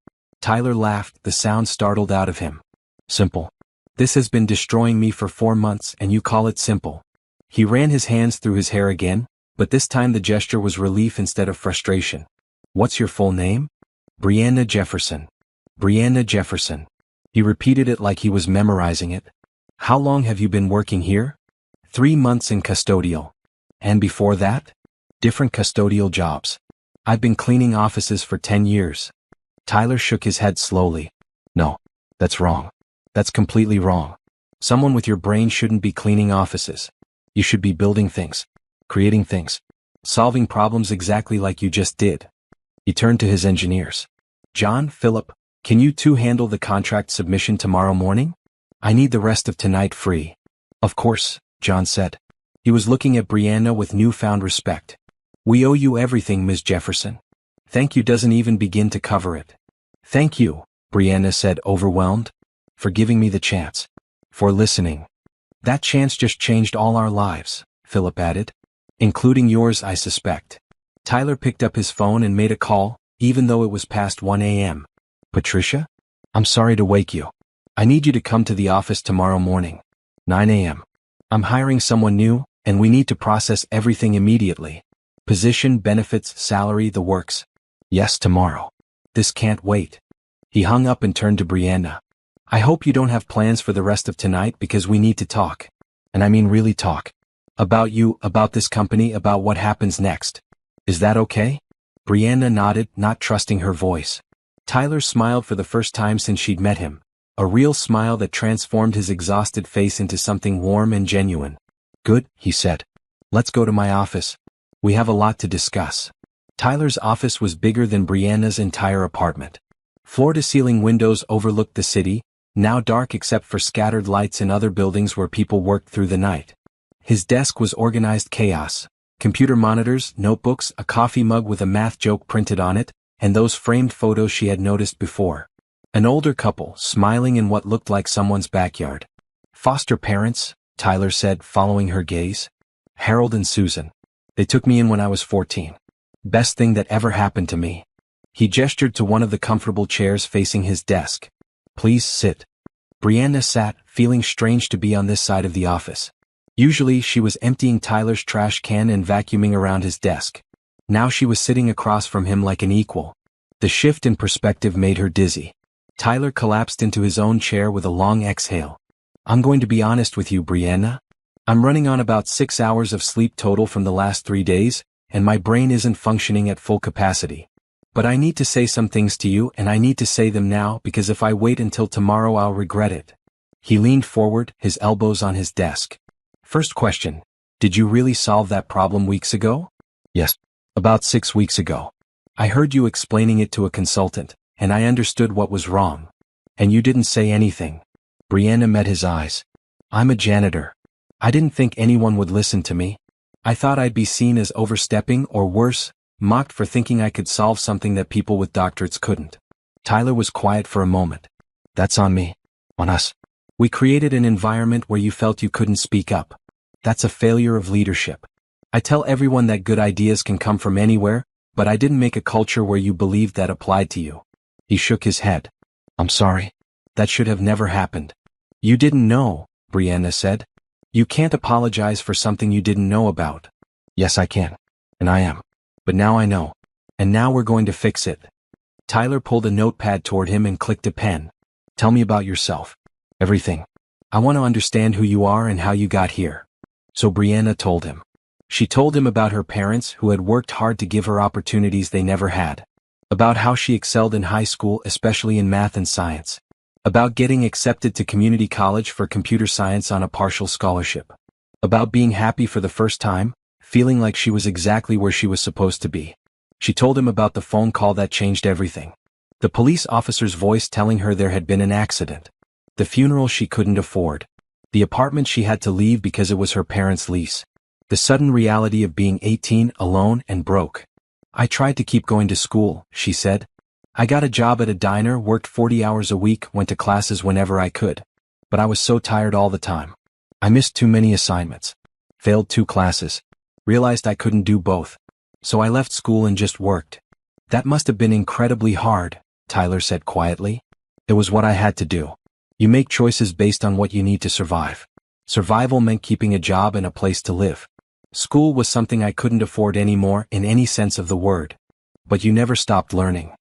Tyler laughed, the sound startled out of him. Simple. This has been destroying me for 4 months and you call it simple. He ran his hands through his hair again, but this time the gesture was relief instead of frustration. What's your full name? Brianna Jefferson. Brianna Jefferson. He repeated it like he was memorizing it. How long have you been working here? 3 months in custodial. And before that? Different custodial jobs. I've been cleaning offices for 10 years. Tyler shook his head slowly. No, that's wrong. That's completely wrong. Someone with your brain shouldn't be cleaning offices. You should be building things, creating things, solving problems exactly like you just did. He turned to his engineers. John, Philip, can you two handle the contract submission tomorrow morning? I need the rest of tonight free. Of course, John said. He was looking at Brianna with newfound respect. We owe you everything, Ms. Jefferson. Thank you doesn't even begin to cover it. Thank you, Brianna said, overwhelmed, for giving me the chance. For listening. That chance just changed all our lives, Philip added. Including yours, I suspect. Tyler picked up his phone and made a call, even though it was past 1 a.m. Patricia? I'm sorry to wake you. I need you to come to the office tomorrow morning. 9 a.m. I'm hiring someone new, and we need to process everything immediately. Position, benefits, salary, the works. Yes, tomorrow. This can't wait. He hung up and turned to Brianna. I hope you don't have plans for the rest of tonight because we need to talk. And I mean really talk. About you, about this company, about what happens next. Is that okay? Brianna nodded, not trusting her voice. Tyler smiled for the first time since she'd met him. A real smile that transformed his exhausted face into something warm and genuine. Good, he said. Let's go to my office. We have a lot to discuss. Tyler's office was bigger than Brianna's entire apartment. Floor-to-ceiling windows overlooked the city, now dark except for scattered lights in other buildings where people worked through the night. His desk was organized chaos. Computer monitors, notebooks, a coffee mug with a math joke printed on it, and those framed photos she had noticed before. An older couple, smiling in what looked like someone's backyard. Foster parents, Tyler said, following her gaze. Harold and Susan. They took me in when I was 14. Best thing that ever happened to me. He gestured to one of the comfortable chairs facing his desk. Please sit. Brianna sat, feeling strange to be on this side of the office. Usually she was emptying Tyler's trash can and vacuuming around his desk. Now she was sitting across from him like an equal. The shift in perspective made her dizzy. Tyler collapsed into his own chair with a long exhale. I'm going to be honest with you, Brianna. I'm running on about 6 hours of sleep total from the last 3 days, and my brain isn't functioning at full capacity. But I need to say some things to you, and I need to say them now because if I wait until tomorrow I'll regret it. He leaned forward, his elbows on his desk. First question. Did you really solve that problem weeks ago? Yes. About 6 weeks ago. I heard you explaining it to a consultant, and I understood what was wrong. And you didn't say anything. Brianna met his eyes. I'm a janitor. I didn't think anyone would listen to me. I thought I'd be seen as overstepping or worse, mocked for thinking I could solve something that people with doctorates couldn't. Tyler was quiet for a moment. That's on me. On us. We created an environment where you felt you couldn't speak up. That's a failure of leadership. I tell everyone that good ideas can come from anywhere, but I didn't make a culture where you believed that applied to you. He shook his head. I'm sorry. That should have never happened. You didn't know, Brianna said. You can't apologize for something you didn't know about. Yes, I can. And I am. But now I know. And now we're going to fix it. Tyler pulled a notepad toward him and clicked a pen. Tell me about yourself. Everything. I want to understand who you are and how you got here. So Brianna told him. She told him about her parents who had worked hard to give her opportunities they never had. About how she excelled in high school, especially in math and science. About getting accepted to community college for computer science on a partial scholarship. About being happy for the first time, feeling like she was exactly where she was supposed to be. She told him about the phone call that changed everything. The police officer's voice telling her there had been an accident. The funeral she couldn't afford. The apartment she had to leave because it was her parents' lease. The sudden reality of being 18, alone, and broke. I tried to keep going to school, she said. I got a job at a diner, worked 40 hours a week, went to classes whenever I could. But I was so tired all the time. I missed too many assignments. Failed 2 classes. Realized I couldn't do both. So I left school and just worked. That must have been incredibly hard, Tyler said quietly. It was what I had to do. You make choices based on what you need to survive. Survival meant keeping a job and a place to live. School was something I couldn't afford anymore in any sense of the word. But you never stopped learning.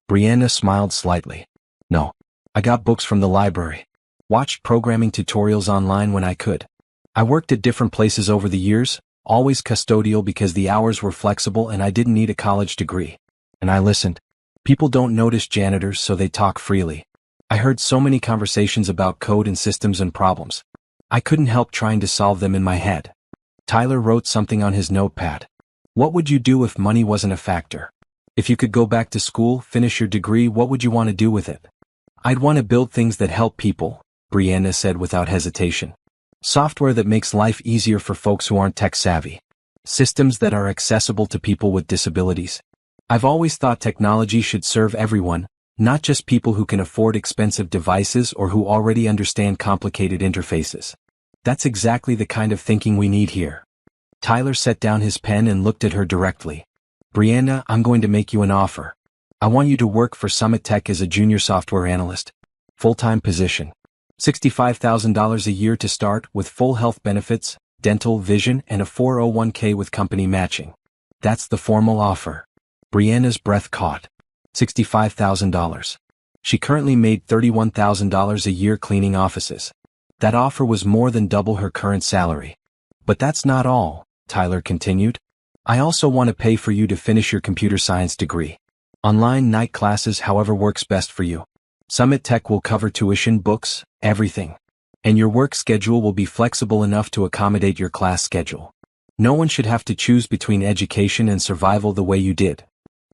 Brianna smiled slightly. No. I got books from the library. Watched programming tutorials online when I could. I worked at different places over the years, always custodial because the hours were flexible and I didn't need a college degree. And I listened. People don't notice janitors, so they talk freely. I heard so many conversations about code and systems and problems. I couldn't help trying to solve them in my head. Tyler wrote something on his notepad. What would you do if money wasn't a factor? If you could go back to school, finish your degree, what would you want to do with it? I'd want to build things that help people, Brianna said without hesitation. Software that makes life easier for folks who aren't tech savvy. Systems that are accessible to people with disabilities. I've always thought technology should serve everyone, not just people who can afford expensive devices or who already understand complicated interfaces. That's exactly the kind of thinking we need here. Tyler set down his pen and looked at her directly. Brianna, I'm going to make you an offer. I want you to work for Summit Tech as a junior software analyst. Full-time position. $65,000 a year to start with full health benefits, dental, vision, and a 401k with company matching. That's the formal offer. Brianna's breath caught. $65,000. She currently made $31,000 a year cleaning offices. That offer was more than double her current salary. But that's not all, Tyler continued. I also want to pay for you to finish your computer science degree. Online night classes, however works best for you. Summit Tech will cover tuition, books, everything. And your work schedule will be flexible enough to accommodate your class schedule. No one should have to choose between education and survival the way you did.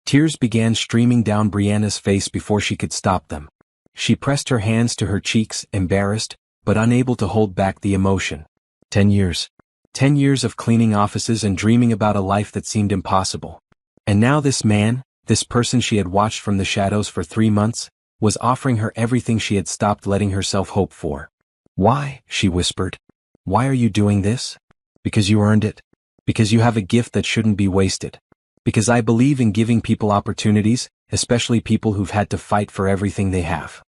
Tears began streaming down Brianna's face before she could stop them. She pressed her hands to her cheeks, embarrassed, but unable to hold back the emotion. 10 years. 10 years of cleaning offices and dreaming about a life that seemed impossible. And now this man, this person she had watched from the shadows for 3 months, was offering her everything she had stopped letting herself hope for. Why? She whispered. Why are you doing this? Because you earned it. Because you have a gift that shouldn't be wasted. Because I believe in giving people opportunities, especially people who've had to fight for everything they have.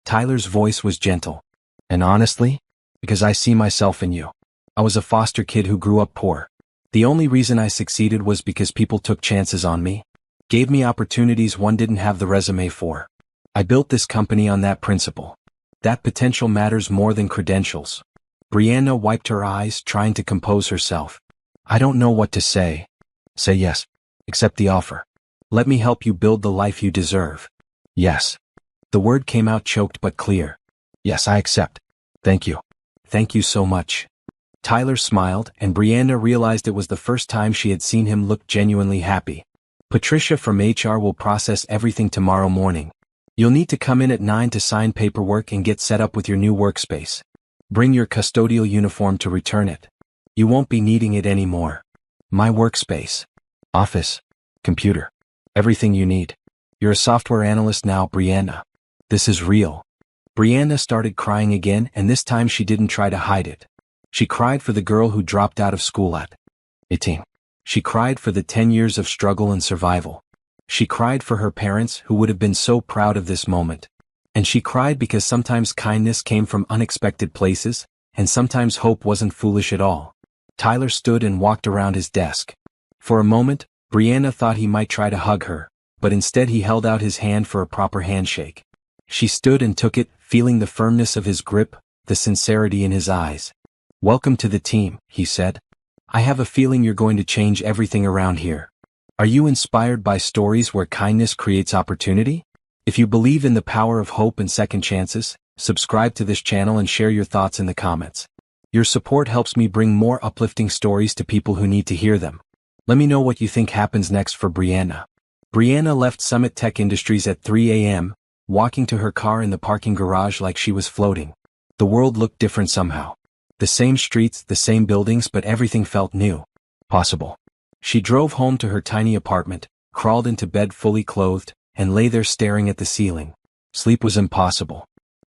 Tyler's voice was gentle. And honestly, because I see myself in you. I was a foster kid who grew up poor. The only reason I succeeded was because people took chances on me. Gave me opportunities one didn't have the resume for. I built this company on that principle. That potential matters more than credentials. Brianna wiped her eyes, trying to compose herself. I don't know what to say. Say yes. Accept the offer. Let me help you build the life you deserve. Yes. The word came out choked but clear. Yes, I accept. Thank you. Thank you so much. Tyler smiled, and Brianna realized it was the first time she had seen him look genuinely happy. Patricia from HR will process everything tomorrow morning. You'll need to come in at 9 to sign paperwork and get set up with your new workspace. Bring your custodial uniform to return it. You won't be needing it anymore. My workspace. Office. Computer. Everything you need. You're a software analyst now, Brianna. This is real. Brianna started crying again, and this time she didn't try to hide it. She cried for the girl who dropped out of school at 18. She cried for the 10 years of struggle and survival. She cried for her parents who would have been so proud of this moment. And she cried because sometimes kindness came from unexpected places, and sometimes hope wasn't foolish at all. Tyler stood and walked around his desk. For a moment, Brianna thought he might try to hug her, but instead he held out his hand for a proper handshake. She stood and took it, feeling the firmness of his grip, the sincerity in his eyes. Welcome to the team, he said. I have a feeling you're going to change everything around here. Are you inspired by stories where kindness creates opportunity? If you believe in the power of hope and second chances, subscribe to this channel and share your thoughts in the comments. Your support helps me bring more uplifting stories to people who need to hear them. Let me know what you think happens next for Brianna. Brianna left Summit Tech Industries at 3 a.m., walking to her car in the parking garage like she was floating. The world looked different somehow. The same streets, the same buildings, but everything felt new. Possible. She drove home to her tiny apartment, crawled into bed fully clothed, and lay there staring at the ceiling. Sleep was impossible.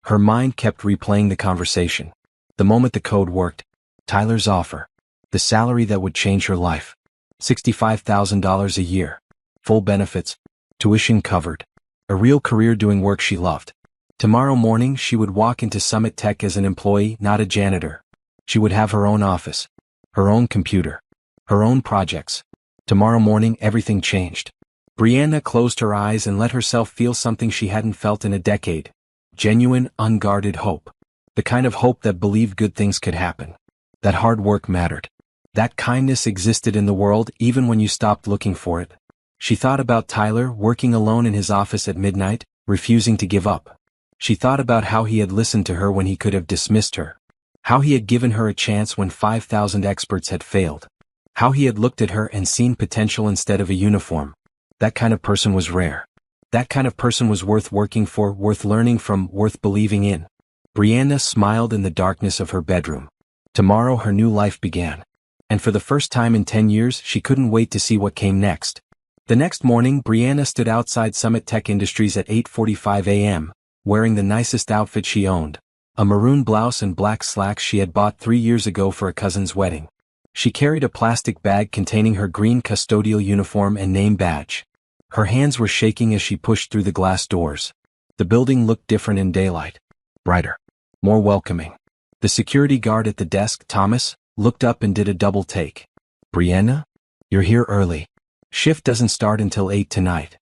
Her mind kept replaying the conversation. The moment the code worked. Tyler's offer. The salary that would change her life. $65,000 a year. Full benefits. Tuition covered. A real career doing work she loved. Tomorrow morning she would walk into Summit Tech as an employee, not a janitor. She would have her own office. Her own computer. Her own projects. Tomorrow morning everything changed. Brianna closed her eyes and let herself feel something she hadn't felt in a decade. Genuine, unguarded hope. The kind of hope that believed good things could happen. That hard work mattered. That kindness existed in the world even when you stopped looking for it. She thought about Tyler working alone in his office at midnight, refusing to give up. She thought about how he had listened to her when he could have dismissed her. How he had given her a chance when 5,000 experts had failed. How he had looked at her and seen potential instead of a uniform. That kind of person was rare. That kind of person was worth working for, worth learning from, worth believing in. Brianna smiled in the darkness of her bedroom. Tomorrow her new life began. And for the first time in 10 years she couldn't wait to see what came next. The next morning Brianna stood outside Summit Tech Industries at 8:45 a.m., wearing the nicest outfit she owned. A maroon blouse and black slacks she had bought 3 years ago for a cousin's wedding. She carried a plastic bag containing her green custodial uniform and name badge. Her hands were shaking as she pushed through the glass doors. The building looked different in daylight. Brighter. More welcoming. The security guard at the desk, Thomas, looked up and did a double take. Brianna? You're here early. Shift doesn't start until 8 tonight.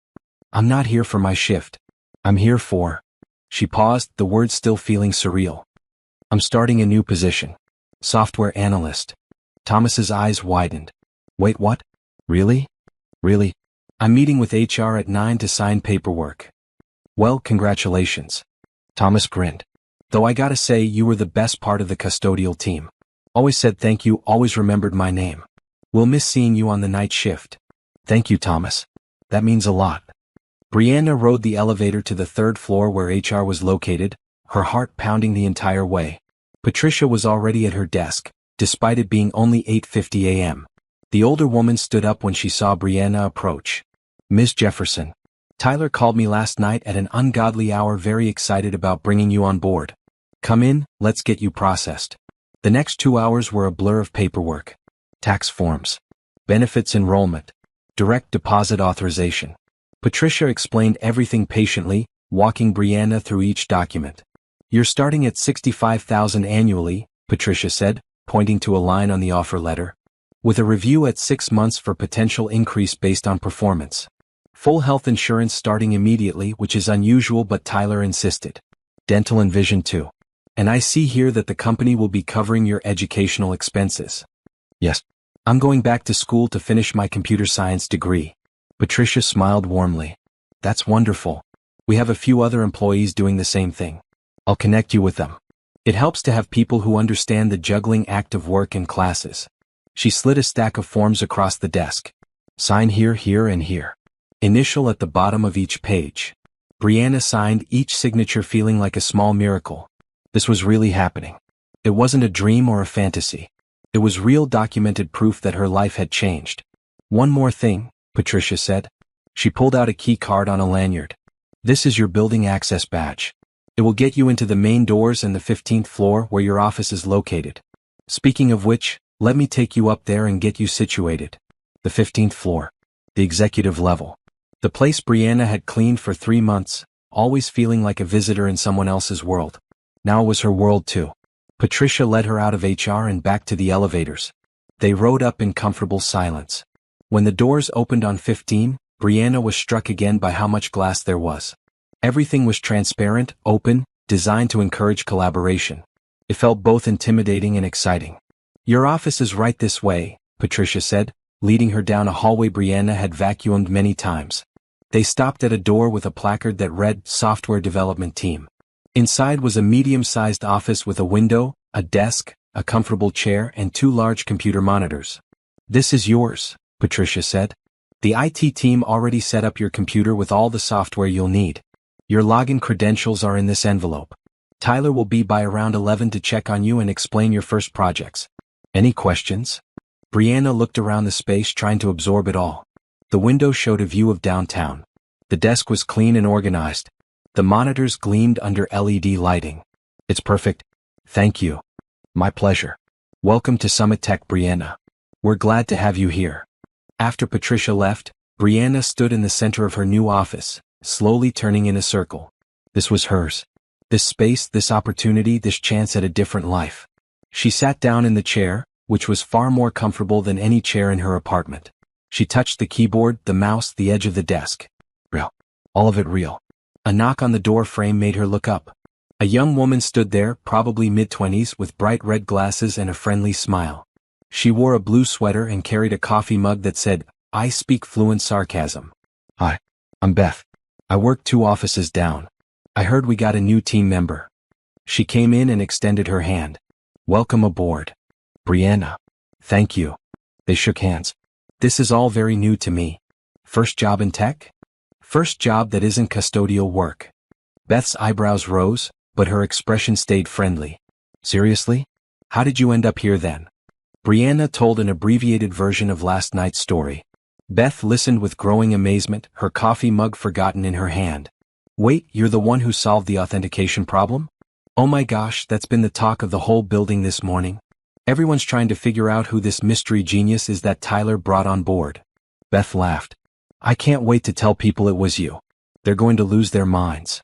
I'm not here for my shift. I'm here for... She paused, the words still feeling surreal. I'm starting a new position. Software analyst. Thomas's eyes widened. Wait, what? Really? Really? I'm meeting with HR at 9 to sign paperwork. Well, congratulations. Thomas grinned. Though I gotta say you were the best part of the custodial team. Always said thank you, always remembered my name. We'll miss seeing you on the night shift. Thank you, Thomas. That means a lot. Brianna rode the elevator to the 3rd floor where HR was located, her heart pounding the entire way. Patricia was already at her desk, despite it being only 8:50 a.m. The older woman stood up when she saw Brianna approach. Ms. Jefferson. Tyler called me last night at an ungodly hour, very excited about bringing you on board. Come in, let's get you processed. The next 2 hours were a blur of paperwork. Tax forms. Benefits enrollment. Direct deposit authorization. Patricia explained everything patiently, walking Brianna through each document. You're starting at $65,000 annually, Patricia said, pointing to a line on the offer letter. with a review at 6 months for potential increase based on performance. Full health insurance starting immediately, which is unusual, but Tyler insisted. Dental and vision too. And I see here that the company will be covering your educational expenses. Yes. I'm going back to school to finish my computer science degree. Patricia smiled warmly. That's wonderful. We have a few other employees doing the same thing. I'll connect you with them. It helps to have people who understand the juggling act of work and classes. She slid a stack of forms across the desk. Sign here, here, and here. Initial at the bottom of each page. Brianna signed each signature, feeling like a small miracle. This was really happening. It wasn't a dream or a fantasy. It was real, documented proof that her life had changed. One more thing, Patricia said. She pulled out a key card on a lanyard. This is your building access badge. It will get you into the main doors and the 15th floor where your office is located. Speaking of which, let me take you up there and get you situated. The 15th floor. The executive level. The place Brianna had cleaned for 3 months, always feeling like a visitor in someone else's world. Now it was her world too. Patricia led her out of HR and back to the elevators. They rode up in comfortable silence. When the doors opened on 15, Brianna was struck again by how much glass there was. Everything was transparent, open, designed to encourage collaboration. It felt both intimidating and exciting. Your office is right this way, Patricia said, leading her down a hallway Brianna had vacuumed many times. They stopped at a door with a placard that read, Software Development Team. Inside was a medium-sized office with a window, a desk, a comfortable chair, and 2 large computer monitors. This is yours, Patricia said. The IT team already set up your computer with all the software you'll need. Your login credentials are in this envelope. Tyler will be by around 11 to check on you and explain your first projects. Any questions? Brianna looked around the space, trying to absorb it all. The window showed a view of downtown. The desk was clean and organized. The monitors gleamed under LED lighting. It's perfect. Thank you. My pleasure. Welcome to Summit Tech, Brianna. We're glad to have you here. After Patricia left, Brianna stood in the center of her new office, slowly turning in a circle. This was hers. This space, this opportunity, this chance at a different life. She sat down in the chair, which was far more comfortable than any chair in her apartment. She touched the keyboard, the mouse, the edge of the desk. Real. All of it real. A knock on the door frame made her look up. A young woman stood there, probably mid-20s, with bright red glasses and a friendly smile. She wore a blue sweater and carried a coffee mug that said, I speak fluent sarcasm. Hi, I'm Beth. I work 2 offices down. I heard we got a new team member. She came in and extended her hand. Welcome aboard. Brianna. Thank you. They shook hands. This is all very new to me. First job in tech? First job that isn't custodial work. Beth's eyebrows rose, but her expression stayed friendly. Seriously? How did you end up here then? Brianna told an abbreviated version of last night's story. Beth listened with growing amazement, her coffee mug forgotten in her hand. Wait, you're the one who solved the authentication problem? Oh my gosh, that's been the talk of the whole building this morning. Everyone's trying to figure out who this mystery genius is that Tyler brought on board. Beth laughed. I can't wait to tell people it was you. They're going to lose their minds.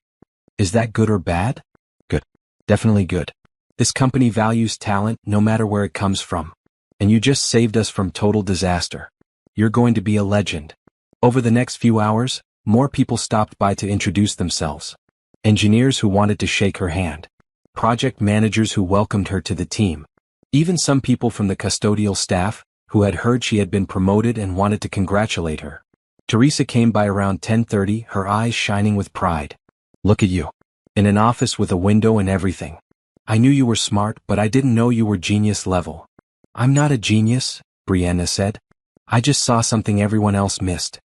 Is that good or bad? Good. Definitely good. This company values talent no matter where it comes from. And you just saved us from total disaster. You're going to be a legend. Over the next few hours, more people stopped by to introduce themselves. Engineers who wanted to shake her hand. Project managers who welcomed her to the team. Even some people from the custodial staff, who had heard she had been promoted and wanted to congratulate her. Teresa came by around 10:30, her eyes shining with pride. Look at you. In an office with a window and everything. I knew you were smart, but I didn't know you were genius level. I'm not a genius, Brianna said. I just saw something everyone else missed.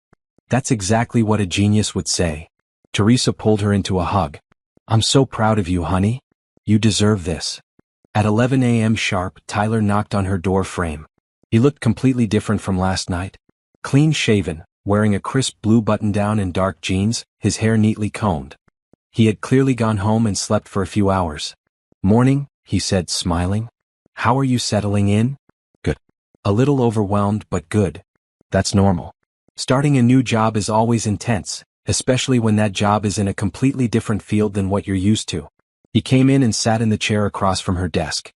That's exactly what a genius would say. Teresa pulled her into a hug. I'm so proud of you, honey. You deserve this. At 11 a.m. sharp, Tyler knocked on her door frame. He looked completely different from last night. Clean shaven, wearing a crisp blue button-down and dark jeans, his hair neatly combed. He had clearly gone home and slept for a few hours. Morning, he said, smiling. How are you settling in? Good. A little overwhelmed, but good. That's normal. Starting a new job is always intense, especially when that job is in a completely different field than what you're used to. He came in and sat in the chair across from her desk.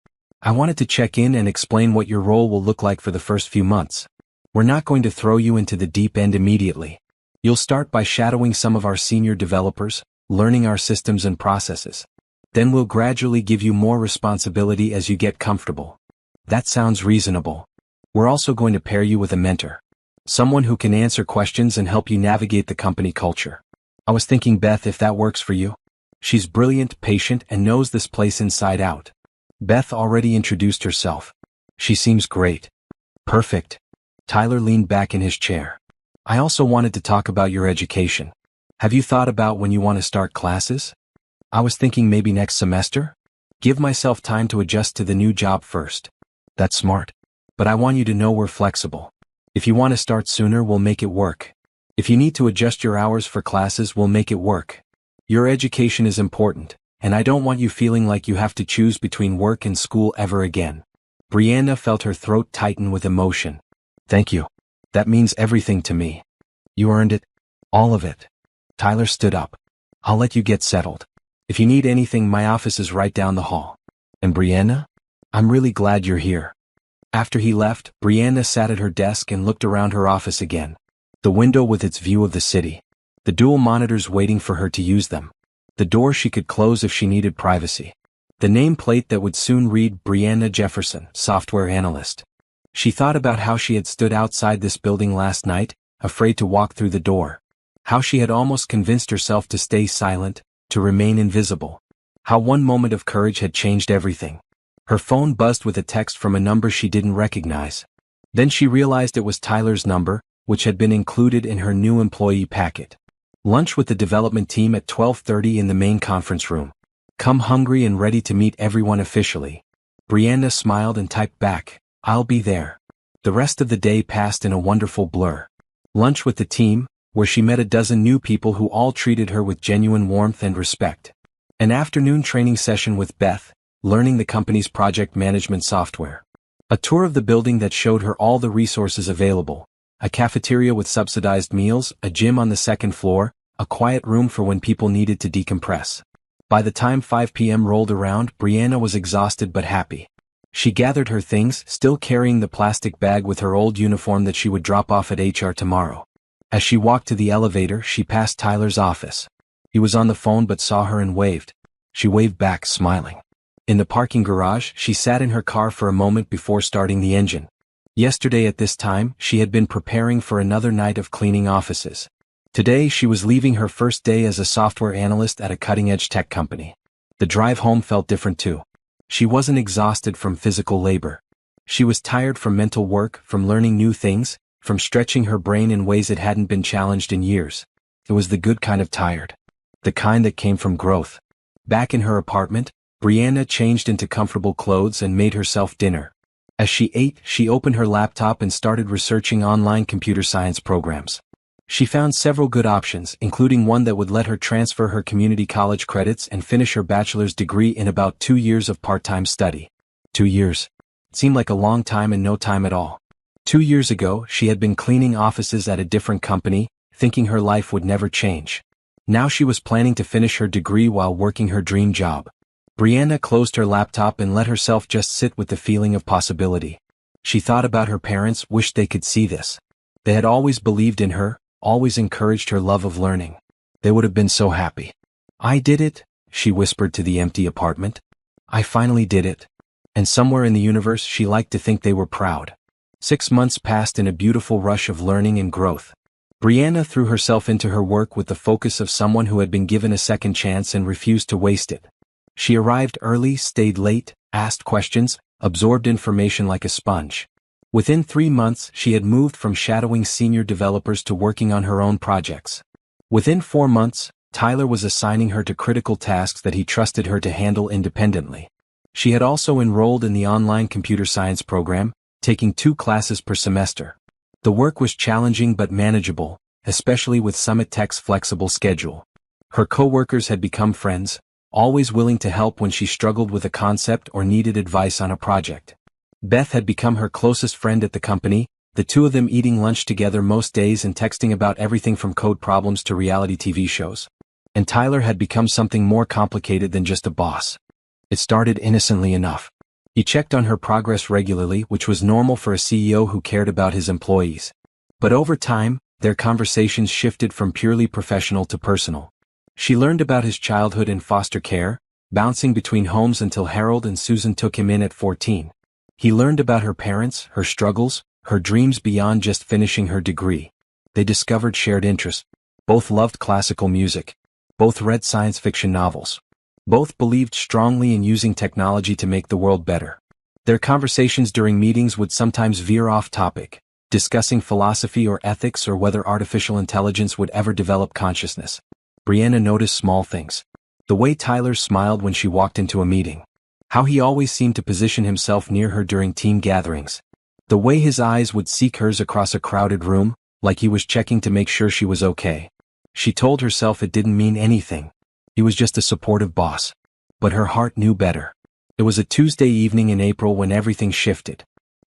I wanted to check in and explain what your role will look like for the first few months. We're not going to throw you into the deep end immediately. You'll start by shadowing some of our senior developers, learning our systems and processes. Then we'll gradually give you more responsibility as you get comfortable. That sounds reasonable. We're also going to pair you with a mentor. Someone who can answer questions and help you navigate the company culture. I was thinking, Beth, if that works for you. She's brilliant, patient, and knows this place inside out. Beth already introduced herself. She seems great. Perfect. Tyler leaned back in his chair. I also wanted to talk about your education. Have you thought about when you want to start classes? I was thinking maybe next semester? Give myself time to adjust to the new job first. That's smart. But I want you to know we're flexible. If you want to start sooner, we'll make it work. If you need to adjust your hours for classes, we'll make it work. Your education is important, and I don't want you feeling like you have to choose between work and school ever again. Brianna felt her throat tighten with emotion. Thank you. That means everything to me. You earned it. All of it. Tyler stood up. I'll let you get settled. If you need anything, my office is right down the hall. And Brianna? I'm really glad you're here. After he left, Brianna sat at her desk and looked around her office again. The window with its view of the city. The dual monitors waiting for her to use them. The door she could close if she needed privacy. The nameplate that would soon read Brianna Jefferson, software analyst. She thought about how she had stood outside this building last night, afraid to walk through the door. How she had almost convinced herself to stay silent, to remain invisible. How one moment of courage had changed everything. Her phone buzzed with a text from a number she didn't recognize. Then she realized it was Tyler's number, which had been included in her new employee packet. Lunch with the development team at 12:30 in the main conference room. Come hungry and ready to meet everyone officially. Brianna smiled and typed back, I'll be there. The rest of the day passed in a wonderful blur. Lunch with the team, where she met a dozen new people who all treated her with genuine warmth and respect. An afternoon training session with Beth, learning the company's project management software. A tour of the building that showed her all the resources available. A cafeteria with subsidized meals, a gym on the second floor, a quiet room for when people needed to decompress. By the time 5 p.m. rolled around, Brianna was exhausted but happy. She gathered her things, still carrying the plastic bag with her old uniform that she would drop off at HR tomorrow. As she walked to the elevator, she passed Tyler's office. He was on the phone but saw her and waved. She waved back, smiling. In the parking garage, she sat in her car for a moment before starting the engine. Yesterday at this time, she had been preparing for another night of cleaning offices. Today she was leaving her first day as a software analyst at a cutting-edge tech company. The drive home felt different too. She wasn't exhausted from physical labor. She was tired from mental work, from learning new things, from stretching her brain in ways it hadn't been challenged in years. It was the good kind of tired. The kind that came from growth. Back in her apartment, Brianna changed into comfortable clothes and made herself dinner. As she ate, she opened her laptop and started researching online computer science programs. She found several good options, including one that would let her transfer her community college credits and finish her bachelor's degree in about 2 years of part-time study. 2 years. It seemed like a long time and no time at all. 2 years ago, she had been cleaning offices at a different company, thinking her life would never change. Now she was planning to finish her degree while working her dream job. Brianna closed her laptop and let herself just sit with the feeling of possibility. She thought about her parents, wished they could see this. They had always believed in her, always encouraged her love of learning. They would have been so happy. I did it, she whispered to the empty apartment. I finally did it. And somewhere in the universe she liked to think they were proud. 6 months passed in a beautiful rush of learning and growth. Brianna threw herself into her work with the focus of someone who had been given a second chance and refused to waste it. She arrived early, stayed late, asked questions, absorbed information like a sponge. Within 3 months, she had moved from shadowing senior developers to working on her own projects. Within 4 months, Tyler was assigning her to critical tasks that he trusted her to handle independently. She had also enrolled in the online computer science program, taking 2 classes per semester. The work was challenging but manageable, especially with Summit Tech's flexible schedule. Her coworkers had become friends, always willing to help when she struggled with a concept or needed advice on a project. Beth had become her closest friend at the company, the two of them eating lunch together most days and texting about everything from code problems to reality TV shows. And Tyler had become something more complicated than just a boss. It started innocently enough. He checked on her progress regularly, which was normal for a CEO who cared about his employees. But over time, their conversations shifted from purely professional to personal. She learned about his childhood in foster care, bouncing between homes until Harold and Susan took him in at 14. He learned about her parents, her struggles, her dreams beyond just finishing her degree. They discovered shared interests. Both loved classical music. Both read science fiction novels. Both believed strongly in using technology to make the world better. Their conversations during meetings would sometimes veer off topic, discussing philosophy or ethics or whether artificial intelligence would ever develop consciousness. Brianna noticed small things. The way Tyler smiled when she walked into a meeting. How he always seemed to position himself near her during team gatherings. The way his eyes would seek hers across a crowded room, like he was checking to make sure she was okay. She told herself it didn't mean anything. He was just a supportive boss. But her heart knew better. It was a Tuesday evening in April when everything shifted.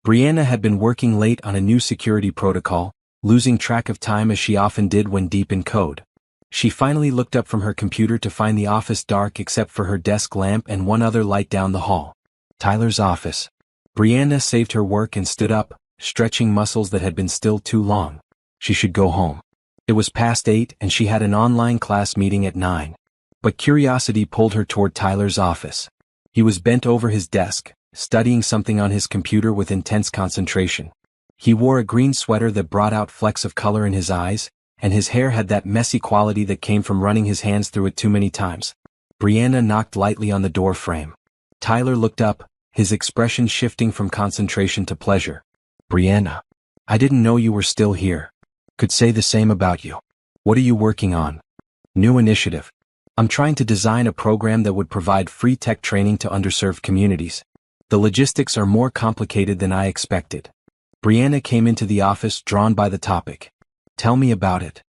Brianna had been working late on a new security protocol, losing track of time as she often did when deep in code. She finally looked up from her computer to find the office dark except for her desk lamp and one other light down the hall. Tyler's office. Brianna saved her work and stood up, stretching muscles that had been still too long. She should go home. It was past 8 and she had an online class meeting at 9. But curiosity pulled her toward Tyler's office. He was bent over his desk, studying something on his computer with intense concentration. He wore a green sweater that brought out flecks of color in his eyes, and his hair had that messy quality that came from running his hands through it too many times. Brianna knocked lightly on the door frame. Tyler looked up, his expression shifting from concentration to pleasure. Brianna, I didn't know you were still here. Could say the same about you. What are you working on? New initiative. I'm trying to design a program that would provide free tech training to underserved communities. The logistics are more complicated than I expected. Brianna came into the office drawn by the topic. Tell me about it.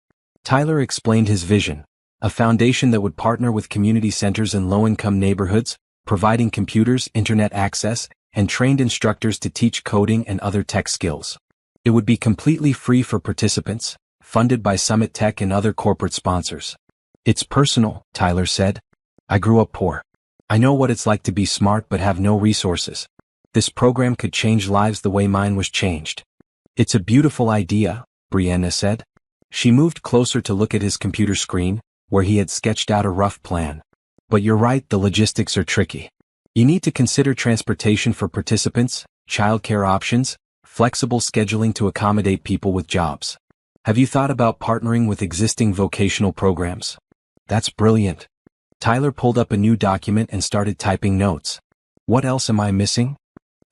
Tyler explained his vision, a foundation that would partner with community centers in low-income neighborhoods, providing computers, internet access, and trained instructors to teach coding and other tech skills. It would be completely free for participants, funded by Summit Tech and other corporate sponsors. It's personal, Tyler said. I grew up poor. I know what it's like to be smart but have no resources. This program could change lives the way mine was changed. It's a beautiful idea, Brianna said. She moved closer to look at his computer screen, where he had sketched out a rough plan. But you're right, the logistics are tricky. You need to consider transportation for participants, childcare options, flexible scheduling to accommodate people with jobs. Have you thought about partnering with existing vocational programs? That's brilliant. Tyler pulled up a new document and started typing notes. What else am I missing?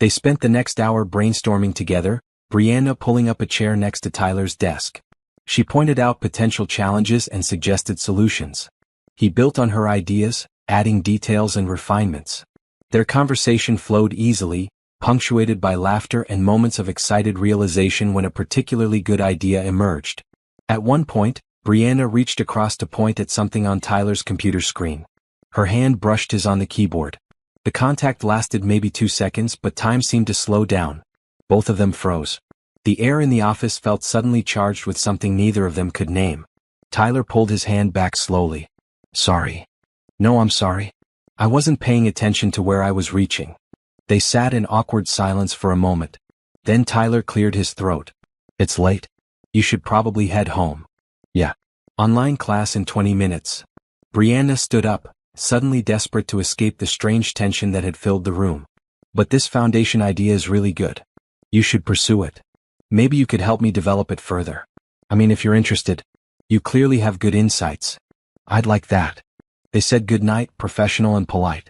They spent the next hour brainstorming together, Brianna pulling up a chair next to Tyler's desk. She pointed out potential challenges and suggested solutions. He built on her ideas, adding details and refinements. Their conversation flowed easily, punctuated by laughter and moments of excited realization when a particularly good idea emerged. At one point, Brianna reached across to point at something on Tyler's computer screen. Her hand brushed his on the keyboard. The contact lasted maybe 2 seconds, but time seemed to slow down. Both of them froze. The air in the office felt suddenly charged with something neither of them could name. Tyler pulled his hand back slowly. Sorry. No, I'm sorry. I wasn't paying attention to where I was reaching. They sat in awkward silence for a moment. Then Tyler cleared his throat. It's late. You should probably head home. Yeah. Online class in 20 minutes. Brianna stood up, suddenly desperate to escape the strange tension that had filled the room. But this foundation idea is really good. You should pursue it. Maybe you could help me develop it further. I mean, if you're interested. You clearly have good insights. I'd like that. They said goodnight, professional and polite.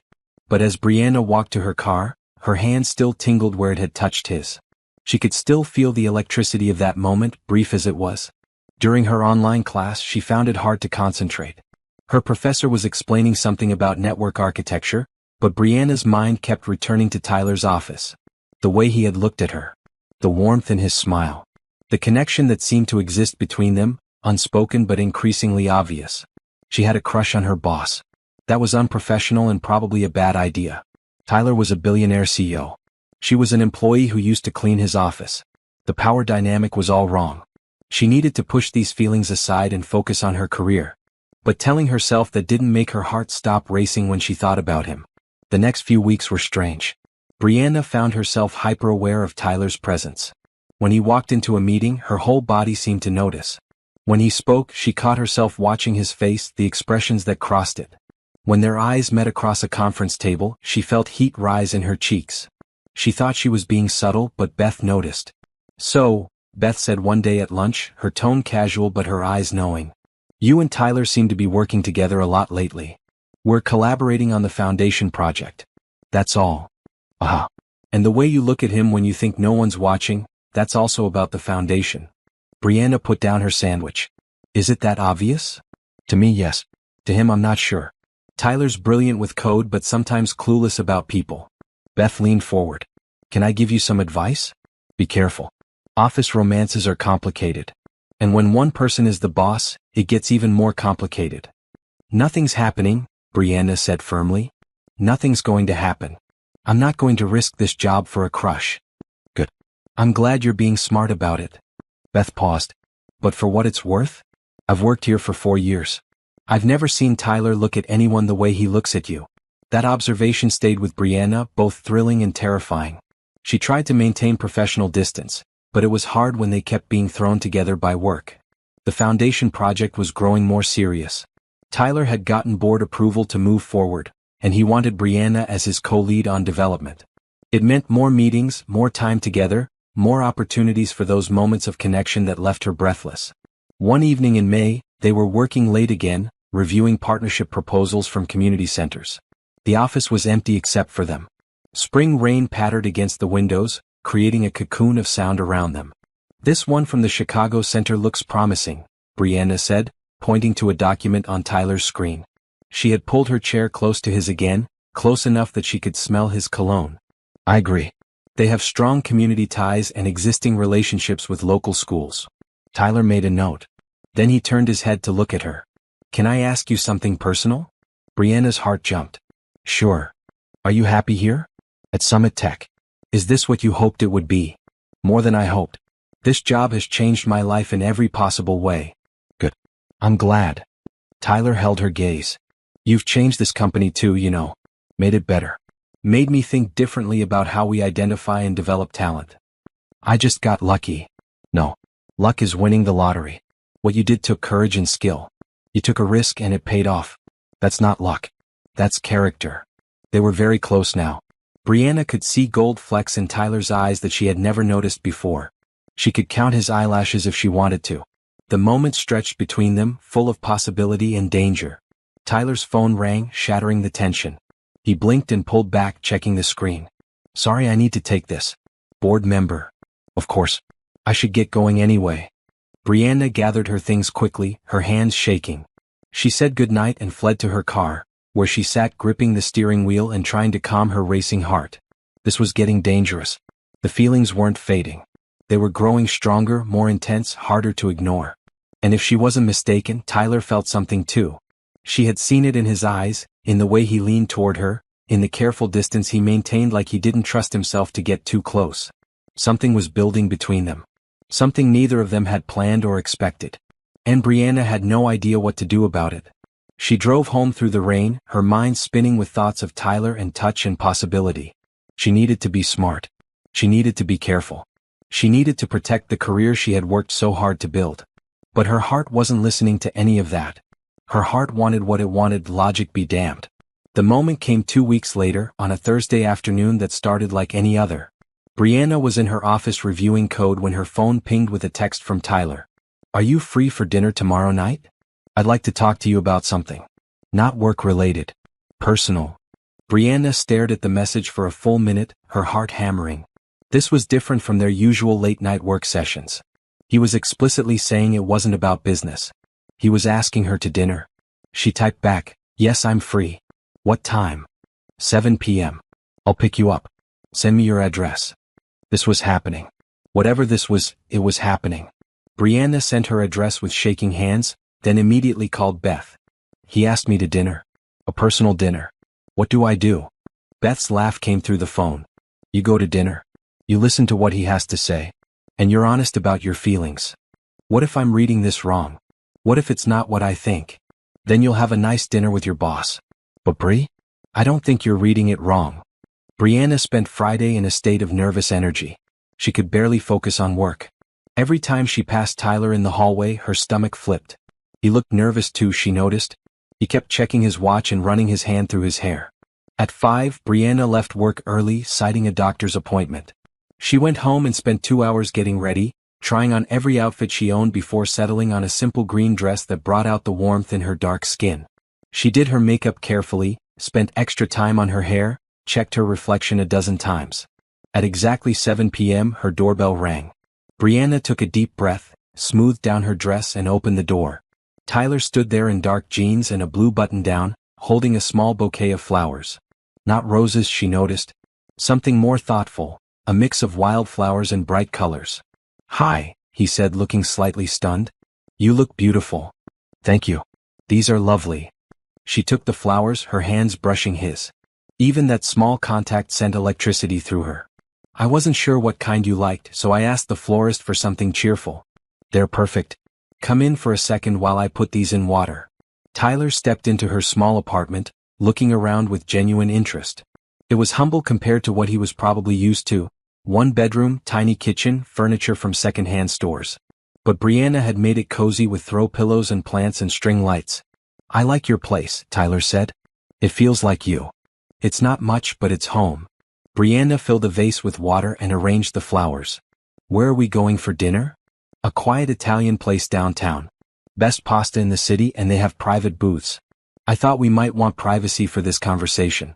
But as Brianna walked to her car, her hand still tingled where it had touched his. She could still feel the electricity of that moment, brief as it was. During her online class, she found it hard to concentrate. Her professor was explaining something about network architecture, but Brianna's mind kept returning to Tyler's office. The way he had looked at her. The warmth in his smile. The connection that seemed to exist between them, unspoken but increasingly obvious. She had a crush on her boss. That was unprofessional and probably a bad idea. Tyler was a billionaire CEO. She was an employee who used to clean his office. The power dynamic was all wrong. She needed to push these feelings aside and focus on her career. But telling herself that didn't make her heart stop racing when she thought about him. The next few weeks were strange. Brianna found herself hyper-aware of Tyler's presence. When he walked into a meeting, her whole body seemed to notice. When he spoke, she caught herself watching his face, the expressions that crossed it. When their eyes met across a conference table, she felt heat rise in her cheeks. She thought she was being subtle, but Beth noticed. "So," Beth said one day at lunch, her tone casual but her eyes knowing. "You and Tyler seem to be working together a lot lately. We're collaborating on the foundation project. That's all." "Ah. And the way you look at him when you think no one's watching, that's also about the foundation." Brianna put down her sandwich. "Is it that obvious?" "To me, yes. To him, I'm not sure. Tyler's brilliant with code but sometimes clueless about people." Beth leaned forward. "Can I give you some advice? Be careful. Office romances are complicated. And when one person is the boss, it gets even more complicated." "Nothing's happening," Brianna said firmly. "Nothing's going to happen. I'm not going to risk this job for a crush." "Good. I'm glad you're being smart about it." Beth paused. "But for what it's worth? I've worked here for 4 years. I've never seen Tyler look at anyone the way he looks at you." That observation stayed with Brianna, both thrilling and terrifying. She tried to maintain professional distance, but it was hard when they kept being thrown together by work. The foundation project was growing more serious. Tyler had gotten board approval to move forward, and he wanted Brianna as his co-lead on development. It meant more meetings, more time together, more opportunities for those moments of connection that left her breathless. One evening in May, they were working late again, reviewing partnership proposals from community centers. The office was empty except for them. Spring rain pattered against the windows, creating a cocoon of sound around them. "This one from the Chicago Center looks promising," Brianna said, pointing to a document on Tyler's screen. She had pulled her chair close to his again, close enough that she could smell his cologne. "I agree. They have strong community ties and existing relationships with local schools." Tyler made a note. Then he turned his head to look at her. "Can I ask you something personal?" Brianna's heart jumped. "Sure. Are you happy here? At Summit Tech? Is this what you hoped it would be?" "More than I hoped. This job has changed my life in every possible way." "Good. I'm glad." Tyler held her gaze. "You've changed this company too, you know. Made it better. Made me think differently about how we identify and develop talent. I just got lucky." "No. Luck is winning the lottery. What you did took courage and skill. You took a risk and it paid off. That's not luck. That's character." They were very close now. Brianna could see gold flecks in Tyler's eyes that she had never noticed before. She could count his eyelashes if she wanted to. The moment stretched between them, full of possibility and danger. Tyler's phone rang, shattering the tension. He blinked and pulled back, checking the screen. "Sorry, I need to take this. Board member." "Of course. I should get going anyway." Brianna gathered her things quickly, her hands shaking. She said goodnight and fled to her car, where she sat gripping the steering wheel and trying to calm her racing heart. This was getting dangerous. The feelings weren't fading. They were growing stronger, more intense, harder to ignore. And if she wasn't mistaken, Tyler felt something too. She had seen it in his eyes, in the way he leaned toward her, in the careful distance he maintained like he didn't trust himself to get too close. Something was building between them. Something neither of them had planned or expected. And Brianna had no idea what to do about it. She drove home through the rain, her mind spinning with thoughts of Tyler and touch and possibility. She needed to be smart. She needed to be careful. She needed to protect the career she had worked so hard to build. But her heart wasn't listening to any of that. Her heart wanted what it wanted, logic be damned. The moment came 2 weeks later, on a Thursday afternoon that started like any other. Brianna was in her office reviewing code when her phone pinged with a text from Tyler. "Are you free for dinner tomorrow night? I'd like to talk to you about something. Not work-related. Personal." Brianna stared at the message for a full minute, her heart hammering. This was different from their usual late-night work sessions. He was explicitly saying it wasn't about business. He was asking her to dinner. She typed back, "Yes, I'm free." "What time?" 7 p.m. "I'll pick you up. Send me your address." This was happening. Whatever this was, it was happening. Brianna sent her address with shaking hands, then immediately called Beth. "He asked me to dinner. A personal dinner. What do I do?" Beth's laugh came through the phone. "You go to dinner. You listen to what he has to say. And you're honest about your feelings. What if I'm reading this wrong? What if it's not what I think? Then you'll have a nice dinner with your boss." "But Bri, I don't think you're reading it wrong." Brianna spent Friday in a state of nervous energy. She could barely focus on work. Every time she passed Tyler in the hallway, her stomach flipped. He looked nervous too, she noticed. He kept checking his watch and running his hand through his hair. At 5, Brianna left work early, citing a doctor's appointment. She went home and spent 2 hours getting ready, trying on every outfit she owned before settling on a simple green dress that brought out the warmth in her dark skin. She did her makeup carefully, spent extra time on her hair, checked her reflection a dozen times. At exactly 7 p.m., her doorbell rang. Brianna took a deep breath, smoothed down her dress and opened the door. Tyler stood there in dark jeans and a blue button-down, holding a small bouquet of flowers. Not roses, she noticed. Something more thoughtful, a mix of wildflowers and bright colors. "Hi," he said, looking slightly stunned. "You look beautiful." "Thank you. These are lovely." She took the flowers, her hands brushing his. Even that small contact sent electricity through her. "I wasn't sure what kind you liked, so I asked the florist for something cheerful." "They're perfect. Come in for a second while I put these in water." Tyler stepped into her small apartment, looking around with genuine interest. It was humble compared to what he was probably used to. 1 bedroom, tiny kitchen, furniture from second-hand stores. But Brianna had made it cozy with throw pillows and plants and string lights. "I like your place," Tyler said. "It feels like you." "It's not much, but it's home." Brianna filled a vase with water and arranged the flowers. "Where are we going for dinner?" "A quiet Italian place downtown. Best pasta in the city, and they have private booths." "I thought we might want privacy for this conversation."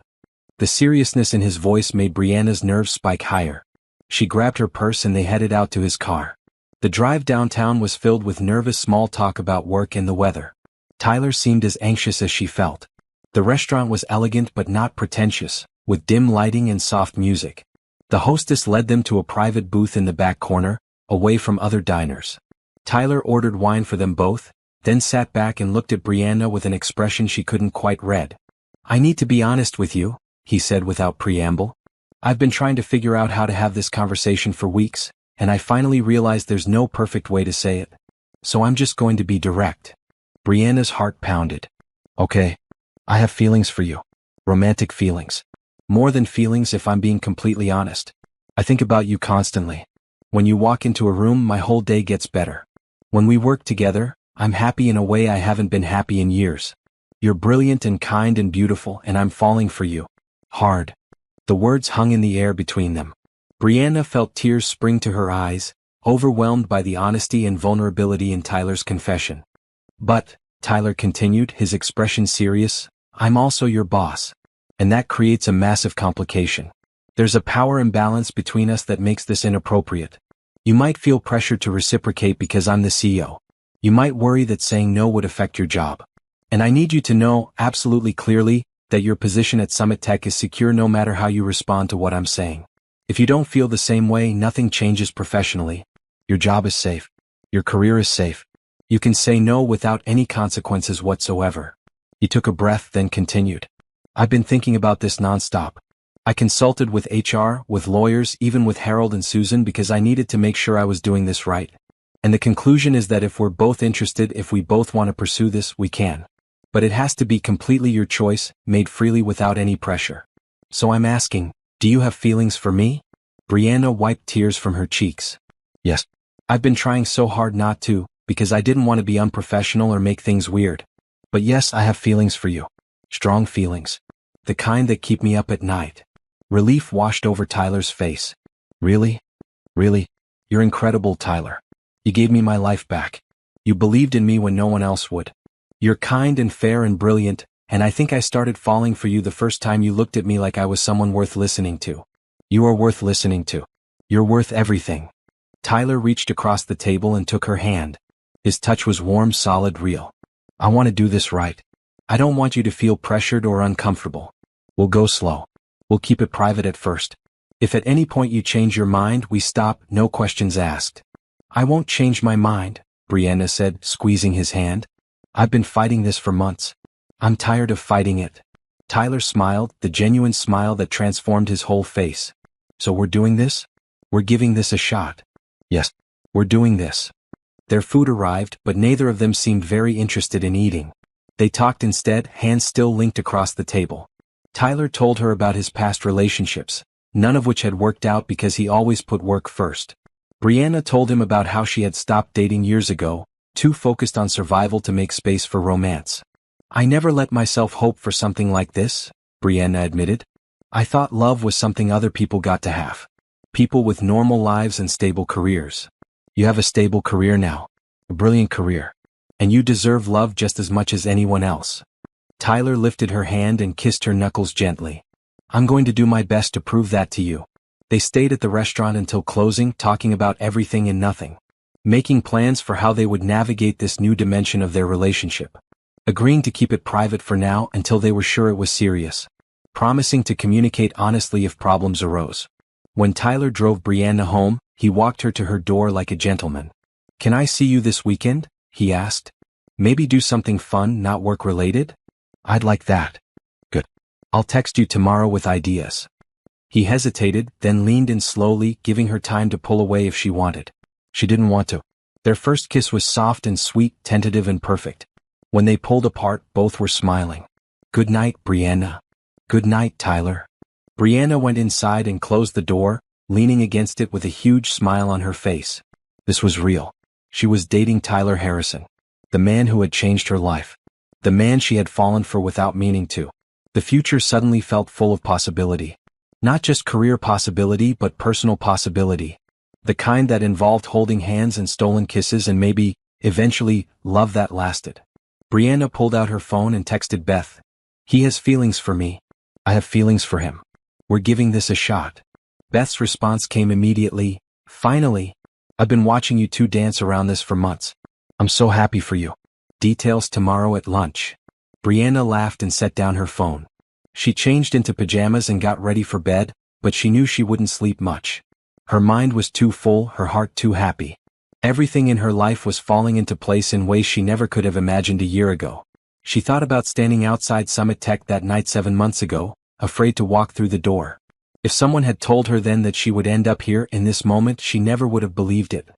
The seriousness in his voice made Brianna's nerves spike higher. She grabbed her purse and they headed out to his car. The drive downtown was filled with nervous small talk about work and the weather. Tyler seemed as anxious as she felt. The restaurant was elegant but not pretentious, with dim lighting and soft music. The hostess led them to a private booth in the back corner, away from other diners. Tyler ordered wine for them both, then sat back and looked at Brianna with an expression she couldn't quite read. "I need to be honest with you," he said without preamble. "I've been trying to figure out how to have this conversation for weeks, and I finally realized there's no perfect way to say it. So I'm just going to be direct." Brianna's heart pounded. "Okay. I have feelings for you. Romantic feelings. More than feelings, if I'm being completely honest. I think about you constantly. When you walk into a room, my whole day gets better. When we work together, I'm happy in a way I haven't been happy in years. You're brilliant and kind and beautiful, and I'm falling for you. Hard." The words hung in the air between them. Brianna felt tears spring to her eyes, overwhelmed by the honesty and vulnerability in Tyler's confession. "But," Tyler continued, his expression serious, "I'm also your boss. And that creates a massive complication. There's a power imbalance between us that makes this inappropriate. You might feel pressured to reciprocate because I'm the CEO. You might worry that saying no would affect your job. And I need you to know, absolutely clearly, that your position at Summit Tech is secure no matter how you respond to what I'm saying. If you don't feel the same way, nothing changes professionally. Your job is safe. Your career is safe. You can say no without any consequences whatsoever." He took a breath, then continued. "I've been thinking about this nonstop. I consulted with HR, with lawyers, even with Harold and Susan because I needed to make sure I was doing this right. And the conclusion is that if we're both interested, if we both want to pursue this, we can. But it has to be completely your choice, made freely without any pressure. So I'm asking, do you have feelings for me?" Brianna wiped tears from her cheeks. "Yes. I've been trying so hard not to, because I didn't want to be unprofessional or make things weird. But yes, I have feelings for you. Strong feelings. The kind that keep me up at night." Relief washed over Tyler's face. "Really? Really? You're incredible, Tyler. You gave me my life back. You believed in me when no one else would. You're kind and fair and brilliant, and I think I started falling for you the first time you looked at me like I was someone worth listening to. You are worth listening to. You're worth everything." Tyler reached across the table and took her hand. His touch was warm, solid, real. "I want to do this right. I don't want you to feel pressured or uncomfortable. We'll go slow. We'll keep it private at first. If at any point you change your mind, we stop, no questions asked." "I won't change my mind," Brianna said, squeezing his hand. "I've been fighting this for months. I'm tired of fighting it." Tyler smiled, the genuine smile that transformed his whole face. "So we're doing this? We're giving this a shot?" "Yes, we're doing this." Their food arrived, but neither of them seemed very interested in eating. They talked instead, hands still linked across the table. Tyler told her about his past relationships, none of which had worked out because he always put work first. Brianna told him about how she had stopped dating years ago, too focused on survival to make space for romance. "I never let myself hope for something like this," Brianna admitted. "I thought love was something other people got to have. People with normal lives and stable careers. You have a stable career now. A brilliant career. And you deserve love just as much as anyone else." Tyler lifted her hand and kissed her knuckles gently. "I'm going to do my best to prove that to you." They stayed at the restaurant until closing, talking about everything and nothing. Making plans for how they would navigate this new dimension of their relationship. Agreeing to keep it private for now until they were sure it was serious. Promising to communicate honestly if problems arose. When Tyler drove Brianna home, he walked her to her door like a gentleman. "Can I see you this weekend?" he asked. "Maybe do something fun, not work-related?" "I'd like that." "Good. I'll text you tomorrow with ideas." He hesitated, then leaned in slowly, giving her time to pull away if she wanted. She didn't want to. Their first kiss was soft and sweet, tentative and perfect. When they pulled apart, both were smiling. "Good night, Brianna." "Good night, Tyler." Brianna went inside and closed the door, leaning against it with a huge smile on her face. This was real. She was dating Tyler Harrison. The man who had changed her life. The man she had fallen for without meaning to. The future suddenly felt full of possibility. Not just career possibility but personal possibility. The kind that involved holding hands and stolen kisses and maybe, eventually, love that lasted. Brianna pulled out her phone and texted Beth. "He has feelings for me. I have feelings for him. We're giving this a shot." Beth's response came immediately. "Finally. I've been watching you two dance around this for months. I'm so happy for you. Details tomorrow at lunch." Brianna laughed and set down her phone. She changed into pajamas and got ready for bed, but she knew she wouldn't sleep much. Her mind was too full, her heart too happy. Everything in her life was falling into place in ways she never could have imagined a year ago. She thought about standing outside Summit Tech that night 7 months ago, afraid to walk through the door. If someone had told her then that she would end up here in this moment, she never would have believed it.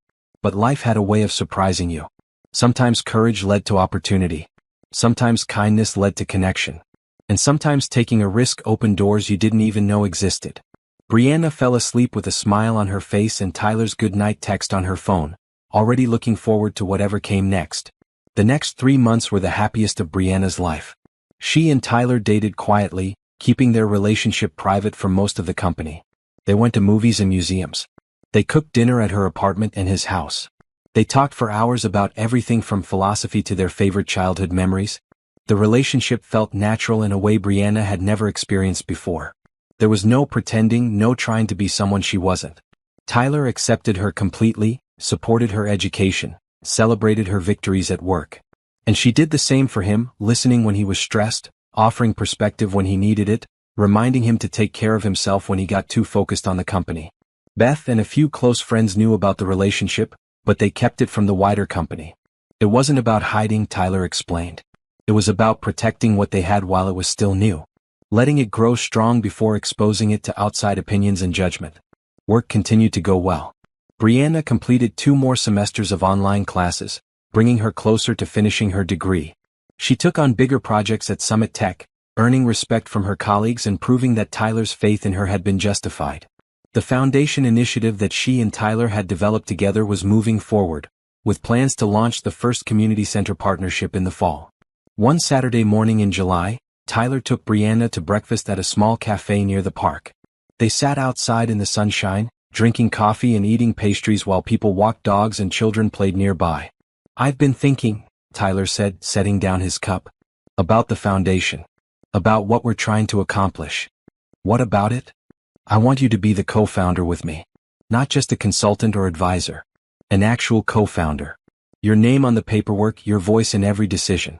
But life had a way of surprising you. Sometimes courage led to opportunity. Sometimes kindness led to connection. And sometimes taking a risk opened doors you didn't even know existed. Brianna fell asleep with a smile on her face and Tyler's goodnight text on her phone, already looking forward to whatever came next. The next 3 months were the happiest of Brianna's life. She and Tyler dated quietly, keeping their relationship private from most of the company. They went to movies and museums. They cooked dinner at her apartment and his house. They talked for hours about everything from philosophy to their favorite childhood memories. The relationship felt natural in a way Brianna had never experienced before. There was no pretending, no trying to be someone she wasn't. Tyler accepted her completely, supported her education, celebrated her victories at work. And she did the same for him, listening when he was stressed, offering perspective when he needed it, reminding him to take care of himself when he got too focused on the company. Beth and a few close friends knew about the relationship, but they kept it from the wider company. It wasn't about hiding, Tyler explained. It was about protecting what they had while it was still new. Letting it grow strong before exposing it to outside opinions and judgment. Work continued to go well. Brianna completed 2 more semesters of online classes, bringing her closer to finishing her degree. She took on bigger projects at Summit Tech, earning respect from her colleagues and proving that Tyler's faith in her had been justified. The foundation initiative that she and Tyler had developed together was moving forward, with plans to launch the first community center partnership in the fall. One Saturday morning in July, Tyler took Brianna to breakfast at a small cafe near the park. They sat outside in the sunshine, drinking coffee and eating pastries while people walked dogs and children played nearby. "I've been thinking," Tyler said, setting down his cup, "about the foundation. About what we're trying to accomplish." "What about it?" "I want you to be the co-founder with me. Not just a consultant or advisor. An actual co-founder. Your name on the paperwork, your voice in every decision.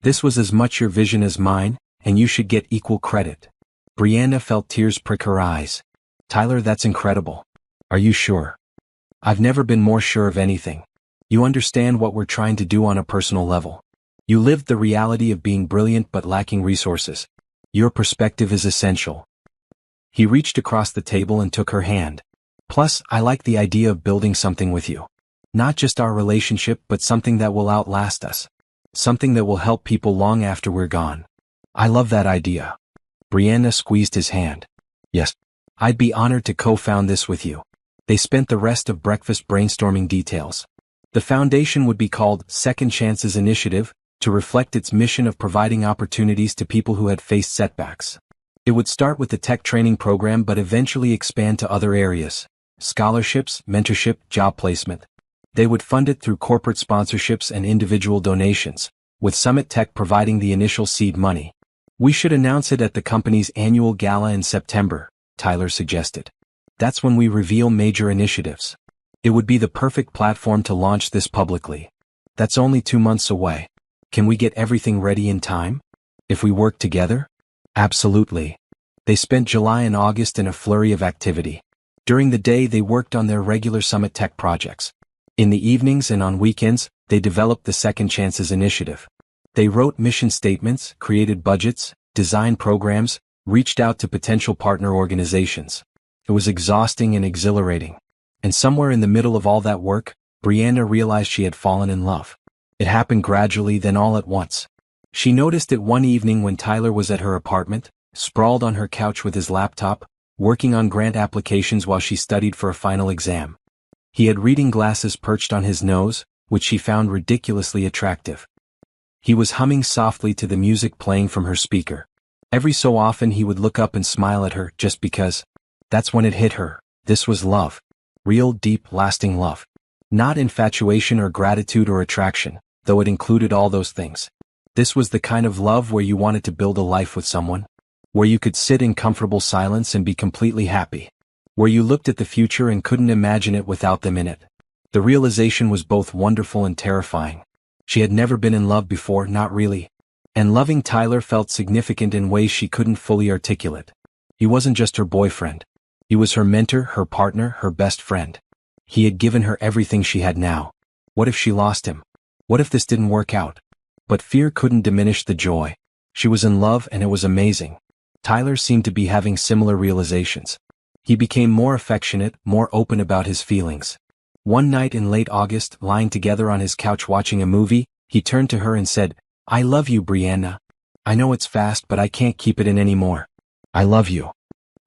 This was as much your vision as mine, and you should get equal credit." Brianna felt tears prick her eyes. "Tyler, that's incredible. Are you sure?" "I've never been more sure of anything. You understand what we're trying to do on a personal level. You lived the reality of being brilliant but lacking resources. Your perspective is essential." He reached across the table and took her hand. "Plus, I like the idea of building something with you. Not just our relationship but something that will outlast us. Something that will help people long after we're gone. I love that idea." Brianna squeezed his hand. Yes. I'd be honored to co-found this with you. They spent the rest of breakfast brainstorming details. The foundation would be called Second Chances Initiative, to reflect its mission of providing opportunities to people who had faced setbacks. It would start with the tech training program but eventually expand to other areas: scholarships, mentorship, job placement. They would fund it through corporate sponsorships and individual donations, with Summit Tech providing the initial seed money. We should announce it at the company's annual gala in September, Tyler suggested. That's when we reveal major initiatives. It would be the perfect platform to launch this publicly. That's only 2 months away. Can we get everything ready in time? If we work together? Absolutely. They spent July and August in a flurry of activity. During the day they worked on their regular Summit Tech projects. In the evenings and on weekends, they developed the Second Chances Initiative. They wrote mission statements, created budgets, designed programs, reached out to potential partner organizations. It was exhausting and exhilarating. And somewhere in the middle of all that work, Brianna realized she had fallen in love. It happened gradually, then all at once. She noticed it one evening when Tyler was at her apartment, sprawled on her couch with his laptop, working on grant applications while she studied for a final exam. He had reading glasses perched on his nose, which she found ridiculously attractive. He was humming softly to the music playing from her speaker. Every so often he would look up and smile at her just because. That's when it hit her. This was love. Real, deep, lasting love. Not infatuation or gratitude or attraction, though it included all those things. This was the kind of love where you wanted to build a life with someone. Where you could sit in comfortable silence and be completely happy. Where you looked at the future and couldn't imagine it without them in it. The realization was both wonderful and terrifying. She had never been in love before, not really. And loving Tyler felt significant in ways she couldn't fully articulate. He wasn't just her boyfriend. He was her mentor, her partner, her best friend. He had given her everything she had now. What if she lost him? What if this didn't work out? But fear couldn't diminish the joy. She was in love and it was amazing. Tyler seemed to be having similar realizations. He became more affectionate, more open about his feelings. One night in late August, lying together on his couch watching a movie, he turned to her and said, "I love you, Brianna. I know it's fast, but I can't keep it in anymore. I love you."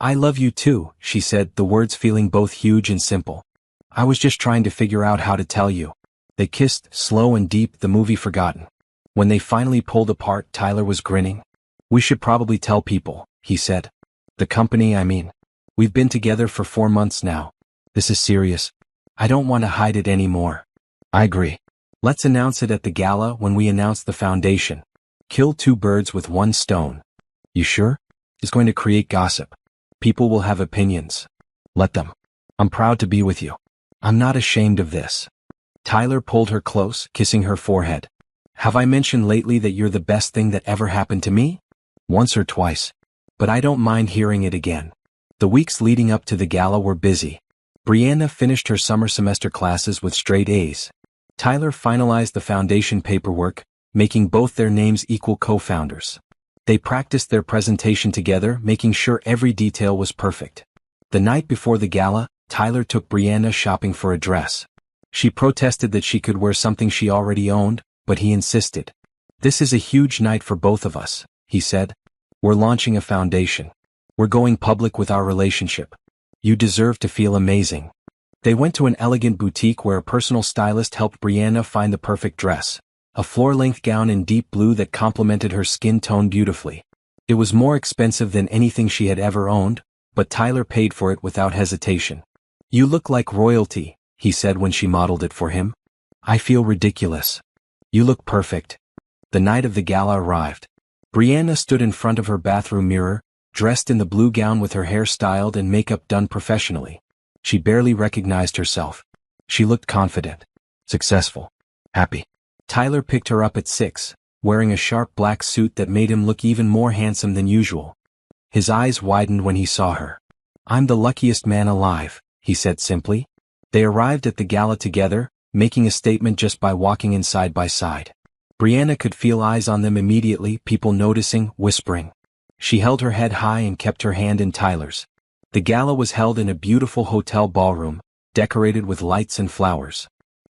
"I love you too," she said, the words feeling both huge and simple. "I was just trying to figure out how to tell you." They kissed, slow and deep, the movie forgotten. When they finally pulled apart, Tyler was grinning. "We should probably tell people," he said. "The company, I mean. We've been together for 4 months now. This is serious. I don't want to hide it anymore." "I agree. Let's announce it at the gala when we announce the foundation. Kill 2 birds with 1 stone." "You sure?" "It's going to create gossip. People will have opinions. Let them. I'm proud to be with you. I'm not ashamed of this." Tyler pulled her close, kissing her forehead. "Have I mentioned lately that you're the best thing that ever happened to me?" "Once or twice. But I don't mind hearing it again." The weeks leading up to the gala were busy. Brianna finished her summer semester classes with straight A's. Tyler finalized the foundation paperwork, making both their names equal co-founders. They practiced their presentation together, making sure every detail was perfect. The night before the gala, Tyler took Brianna shopping for a dress. She protested that she could wear something she already owned, but he insisted. "This is a huge night for both of us," he said. "We're launching a foundation. We're going public with our relationship. You deserve to feel amazing." They went to an elegant boutique where a personal stylist helped Brianna find the perfect dress. A floor-length gown in deep blue that complemented her skin tone beautifully. It was more expensive than anything she had ever owned, but Tyler paid for it without hesitation. "You look like royalty," he said when she modeled it for him. "I feel ridiculous." "You look perfect." The night of the gala arrived. Brianna stood in front of her bathroom mirror, dressed in the blue gown with her hair styled and makeup done professionally. She barely recognized herself. She looked confident, successful, happy. Tyler picked her up at 6, wearing a sharp black suit that made him look even more handsome than usual. His eyes widened when he saw her. "I'm the luckiest man alive," he said simply. They arrived at the gala together, making a statement just by walking in side by side. Brianna could feel eyes on them immediately, people noticing, whispering. She held her head high and kept her hand in Tyler's. The gala was held in a beautiful hotel ballroom, decorated with lights and flowers.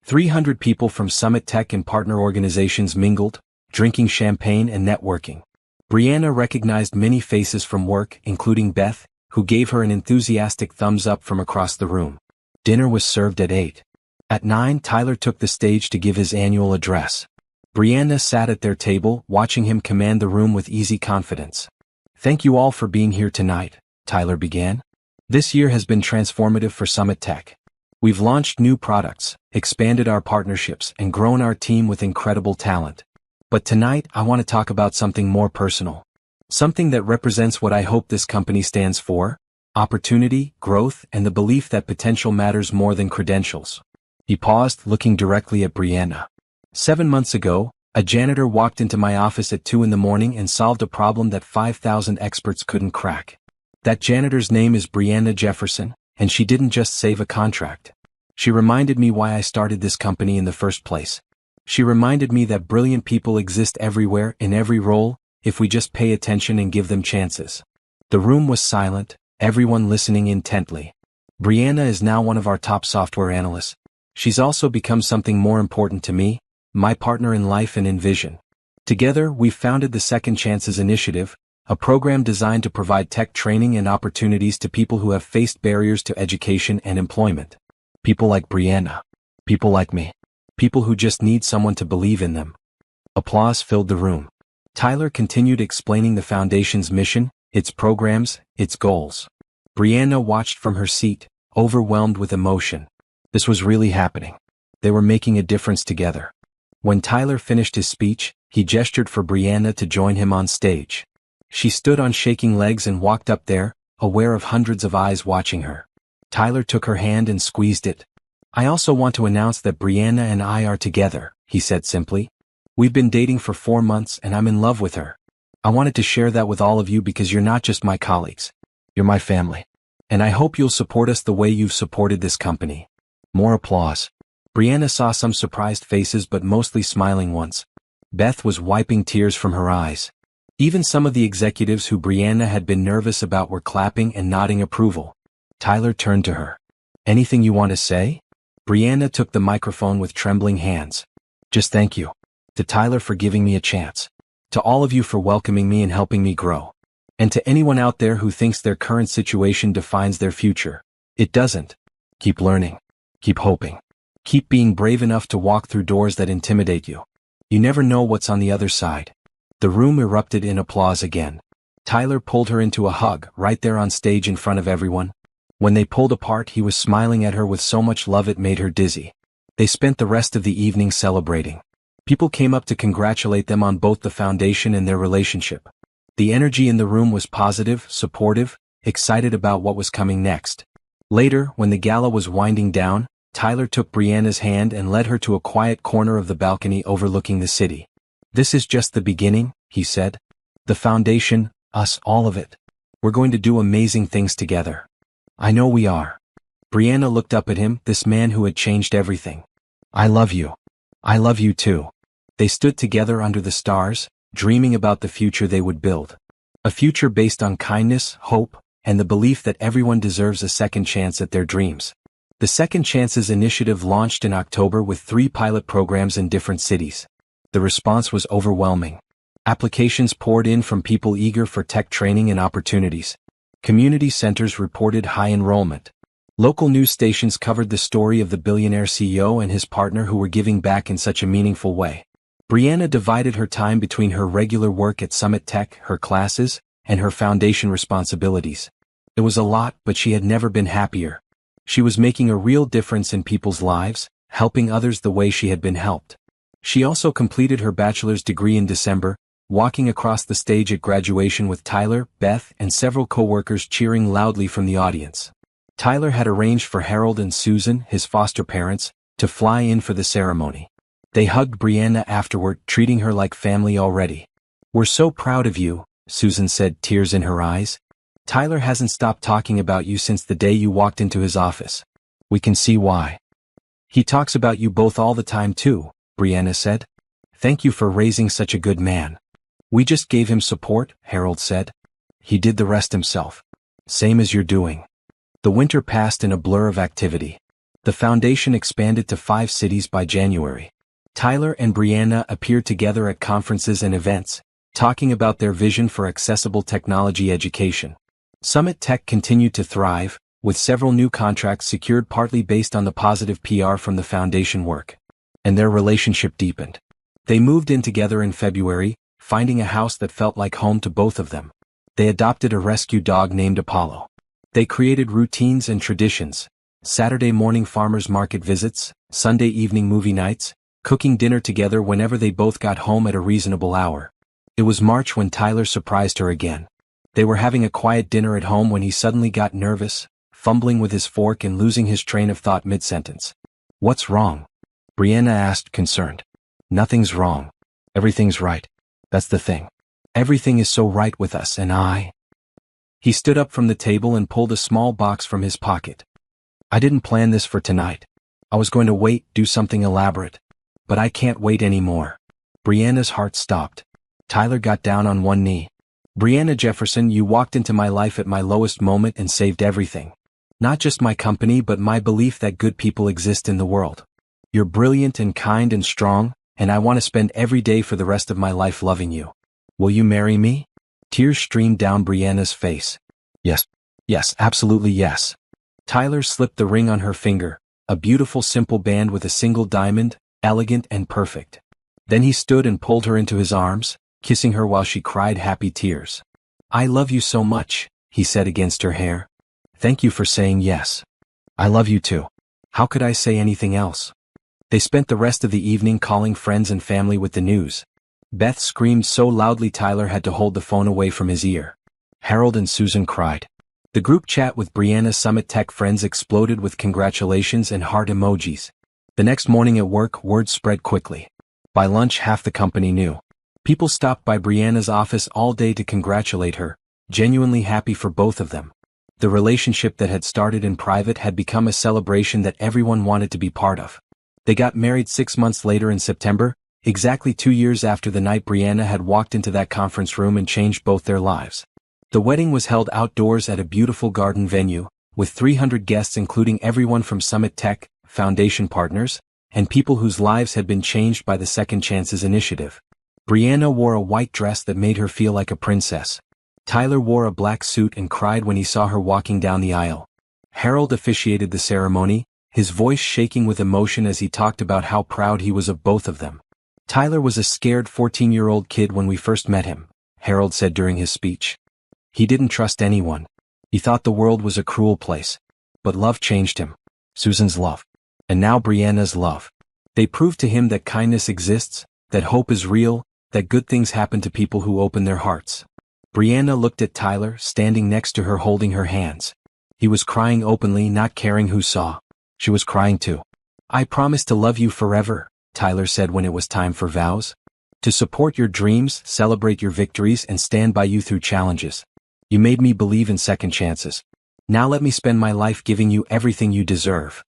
300 people from Summit Tech and partner organizations mingled, drinking champagne and networking. Brianna recognized many faces from work, including Beth, who gave her an enthusiastic thumbs up from across the room. Dinner was served at 8. At 9, Tyler took the stage to give his annual address. Brianna sat at their table, watching him command the room with easy confidence. "Thank you all for being here tonight," Tyler began. "This year has been transformative for Summit Tech. We've launched new products, expanded our partnerships, and grown our team with incredible talent. But tonight, I want to talk about something more personal. Something that represents what I hope this company stands for: opportunity, growth, and the belief that potential matters more than credentials." He paused, looking directly at Brianna. 7 months ago, a janitor walked into my office at 2 in the morning and solved a problem that 5,000 experts couldn't crack. That janitor's name is Brianna Jefferson, and she didn't just save a contract. She reminded me why I started this company in the first place. She reminded me that brilliant people exist everywhere, in every role, if we just pay attention and give them chances. The room was silent, everyone listening intently. Brianna is now one of our top software analysts. She's also become something more important to me, my partner in life and in vision. Together, we've founded the Second Chances Initiative, a program designed to provide tech training and opportunities to people who have faced barriers to education and employment. People like Brianna. People like me. People who just need someone to believe in them. Applause filled the room. Tyler continued explaining the foundation's mission, its programs, its goals. Brianna watched from her seat, overwhelmed with emotion. This was really happening. They were making a difference together. When Tyler finished his speech, he gestured for Brianna to join him on stage. She stood on shaking legs and walked up there, aware of hundreds of eyes watching her. Tyler took her hand and squeezed it. "I also want to announce that Brianna and I are together," he said simply. "We've been dating for 4 months and I'm in love with her. I wanted to share that with all of you because you're not just my colleagues. You're my family. And I hope you'll support us the way you've supported this company." More applause. Brianna saw some surprised faces but mostly smiling ones. Beth was wiping tears from her eyes. Even some of the executives who Brianna had been nervous about were clapping and nodding approval. Tyler turned to her. "Anything you want to say?" Brianna took the microphone with trembling hands. "Just thank you. To Tyler for giving me a chance. To all of you for welcoming me and helping me grow. And to anyone out there who thinks their current situation defines their future. It doesn't. Keep learning. Keep hoping. Keep being brave enough to walk through doors that intimidate you. You never know what's on the other side." The room erupted in applause again. Tyler pulled her into a hug, right there on stage in front of everyone. When they pulled apart, he was smiling at her with so much love it made her dizzy. They spent the rest of the evening celebrating. People came up to congratulate them on both the foundation and their relationship. The energy in the room was positive, supportive, excited about what was coming next. Later, when the gala was winding down, Tyler took Brianna's hand and led her to a quiet corner of the balcony overlooking the city. "This is just the beginning," he said. "The foundation, us, all of it. We're going to do amazing things together. I know we are." Brianna looked up at him, this man who had changed everything. "I love you. I love you too." They stood together under the stars, dreaming about the future they would build. A future based on kindness, hope, and the belief that everyone deserves a second chance at their dreams. The Second Chances Initiative launched in October with 3 pilot programs in different cities. The response was overwhelming. Applications poured in from people eager for tech training and opportunities. Community centers reported high enrollment. Local news stations covered the story of the Billionaire CEO and his partner who were giving back in such a meaningful way. Brianna divided her time between her regular work at Summit Tech, her classes, and her foundation responsibilities. It was a lot, but she had never been happier. She was making a real difference in people's lives, helping others the way she had been helped. She also completed her bachelor's degree in December, walking across the stage at graduation with Tyler, Beth, and several co-workers cheering loudly from the audience. Tyler had arranged for Harold and Susan, his foster parents, to fly in for the ceremony. They hugged Brianna afterward, treating her like family already. "We're so proud of you," Susan said, tears in her eyes. "Tyler hasn't stopped talking about you since the day you walked into his office. We can see why. He talks about you both all the time too," Brianna said. "Thank you for raising such a good man." "We just gave him support," Harold said. "He did the rest himself. Same as you're doing." The winter passed in a blur of activity. The foundation expanded to 5 cities by January. Tyler and Brianna appeared together at conferences and events, talking about their vision for accessible technology education. Summit Tech continued to thrive, with several new contracts secured partly based on the positive PR from the foundation work. And their relationship deepened. They moved in together in February, finding a house that felt like home to both of them. They adopted a rescue dog named Apollo. They created routines and traditions: Saturday morning farmers market visits, Sunday evening movie nights, cooking dinner together whenever they both got home at a reasonable hour. It was March when Tyler surprised her again. They were having a quiet dinner at home when he suddenly got nervous, fumbling with his fork and losing his train of thought mid-sentence. "What's wrong?" Brianna asked, concerned. "Nothing's wrong. Everything's right. That's the thing. Everything is so right with us and I." He stood up from the table and pulled a small box from his pocket. "I didn't plan this for tonight. I was going to wait, do something elaborate. But I can't wait anymore." Brianna's heart stopped. Tyler got down on one knee. "Brianna Jefferson, you walked into my life at my lowest moment and saved everything. Not just my company but my belief that good people exist in the world. You're brilliant and kind and strong, and I want to spend every day for the rest of my life loving you. Will you marry me?" Tears streamed down Brianna's face. "Yes. Yes, absolutely yes." Tyler slipped the ring on her finger, a beautiful simple band with a single diamond, elegant and perfect. Then he stood and pulled her into his arms, kissing her while she cried happy tears. "I love you so much," he said against her hair. "Thank you for saying yes. I love you too. How could I say anything else?" They spent the rest of the evening calling friends and family with the news. Beth screamed so loudly Tyler had to hold the phone away from his ear. Harold and Susan cried. The group chat with Brianna's Summit Tech friends exploded with congratulations and heart emojis. The next morning at work, word spread quickly. By lunch, half the company knew. People stopped by Brianna's office all day to congratulate her, genuinely happy for both of them. The relationship that had started in private had become a celebration that everyone wanted to be part of. They got married 6 months later in September, exactly 2 years after the night Brianna had walked into that conference room and changed both their lives. The wedding was held outdoors at a beautiful garden venue, with 300 guests including everyone from Summit Tech, foundation partners, and people whose lives had been changed by the Second Chances initiative. Brianna wore a white dress that made her feel like a princess. Tyler wore a black suit and cried when he saw her walking down the aisle. Harold officiated the ceremony, his voice shaking with emotion as he talked about how proud he was of both of them. "Tyler was a scared 14-year-old kid when we first met him," Harold said during his speech. "He didn't trust anyone. He thought the world was a cruel place. But love changed him. Susan's love. And now Brianna's love. They proved to him that kindness exists, that hope is real, that good things happen to people who open their hearts." Brianna looked at Tyler, standing next to her holding her hands. He was crying openly, not caring who saw. She was crying too. "I promise to love you forever," Tyler said when it was time for vows. "To support your dreams, celebrate your victories and stand by you through challenges. You made me believe in second chances. Now let me spend my life giving you everything you deserve."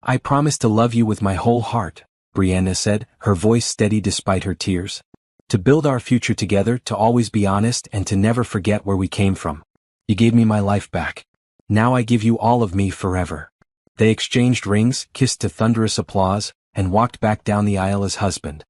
"I promise to love you with my whole heart," Brianna said, her voice steady despite her tears. "To build our future together, to always be honest and to never forget where we came from. You gave me my life back. Now I give you all of me forever." They exchanged rings, kissed to thunderous applause, and walked back down the aisle as husband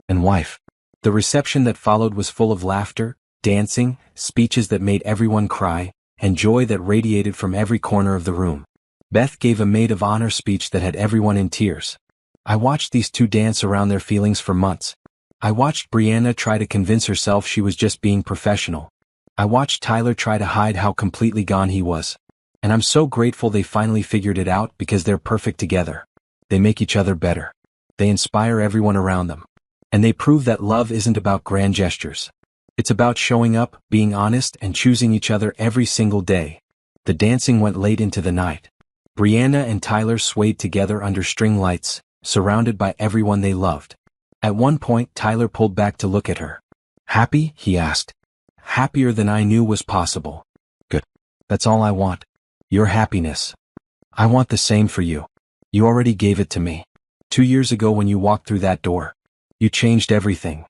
and wife. The reception that followed was full of laughter, dancing, speeches that made everyone cry, and joy that radiated from every corner of the room. Beth gave a maid of honor speech that had everyone in tears. "I watched these two dance around their feelings for months. I watched Brianna try to convince herself she was just being professional. I watched Tyler try to hide how completely gone he was. And I'm so grateful they finally figured it out because they're perfect together. They make each other better. They inspire everyone around them. And they prove that love isn't about grand gestures. It's about showing up, being honest, and choosing each other every single day." The dancing went late into the night. Brianna and Tyler swayed together under string lights, surrounded by everyone they loved. At one point, Tyler pulled back to look at her. "Happy?" he asked. "Happier than I knew was possible." "Good. That's all I want. Your happiness. I want the same for you. You already gave it to me. 2 years ago when you walked through that door. You changed everything."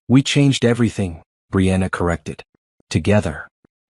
"We changed everything," Brianna corrected. "Together."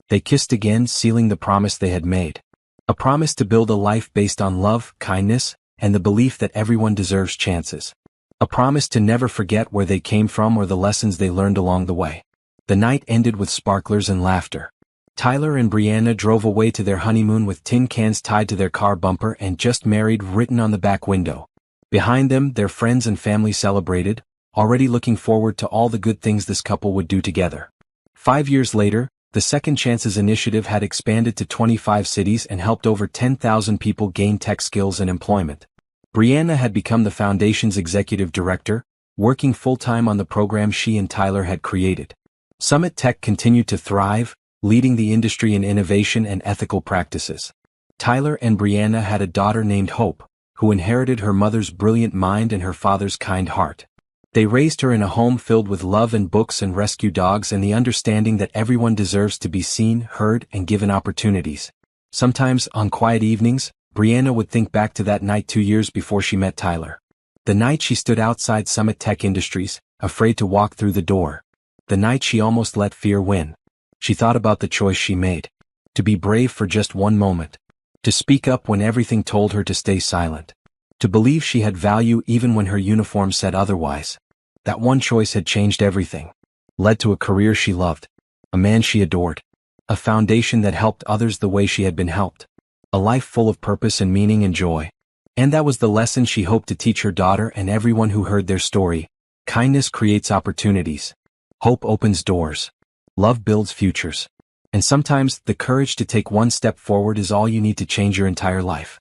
They kissed again, sealing the promise they had made. A promise to build a life based on love, kindness, and the belief that everyone deserves chances. A promise to never forget where they came from or the lessons they learned along the way. The night ended with sparklers and laughter. Tyler and Brianna drove away to their honeymoon with tin cans tied to their car bumper and "just married" written on the back window. Behind them, their friends and family celebrated, already looking forward to all the good things this couple would do together. 5 years later, the Second Chances initiative had expanded to 25 cities and helped over 10,000 people gain tech skills and employment. Brianna had become the foundation's executive director, working full-time on the program she and Tyler had created. Summit Tech continued to thrive, leading the industry in innovation and ethical practices. Tyler and Brianna had a daughter named Hope, who inherited her mother's brilliant mind and her father's kind heart. They raised her in a home filled with love and books and rescue dogs and the understanding that everyone deserves to be seen, heard, and given opportunities. Sometimes, on quiet evenings, Brianna would think back to that night 2 years before she met Tyler. The night she stood outside Summit Tech Industries, afraid to walk through the door. The night she almost let fear win. She thought about the choice she made. To be brave for just one moment. To speak up when everything told her to stay silent. To believe she had value even when her uniform said otherwise. That one choice had changed everything. Led to a career she loved. A man she adored. A foundation that helped others the way she had been helped. A life full of purpose and meaning and joy. And that was the lesson she hoped to teach her daughter and everyone who heard their story. Kindness creates opportunities. Hope opens doors. Love builds futures. And sometimes, the courage to take one step forward is all you need to change your entire life.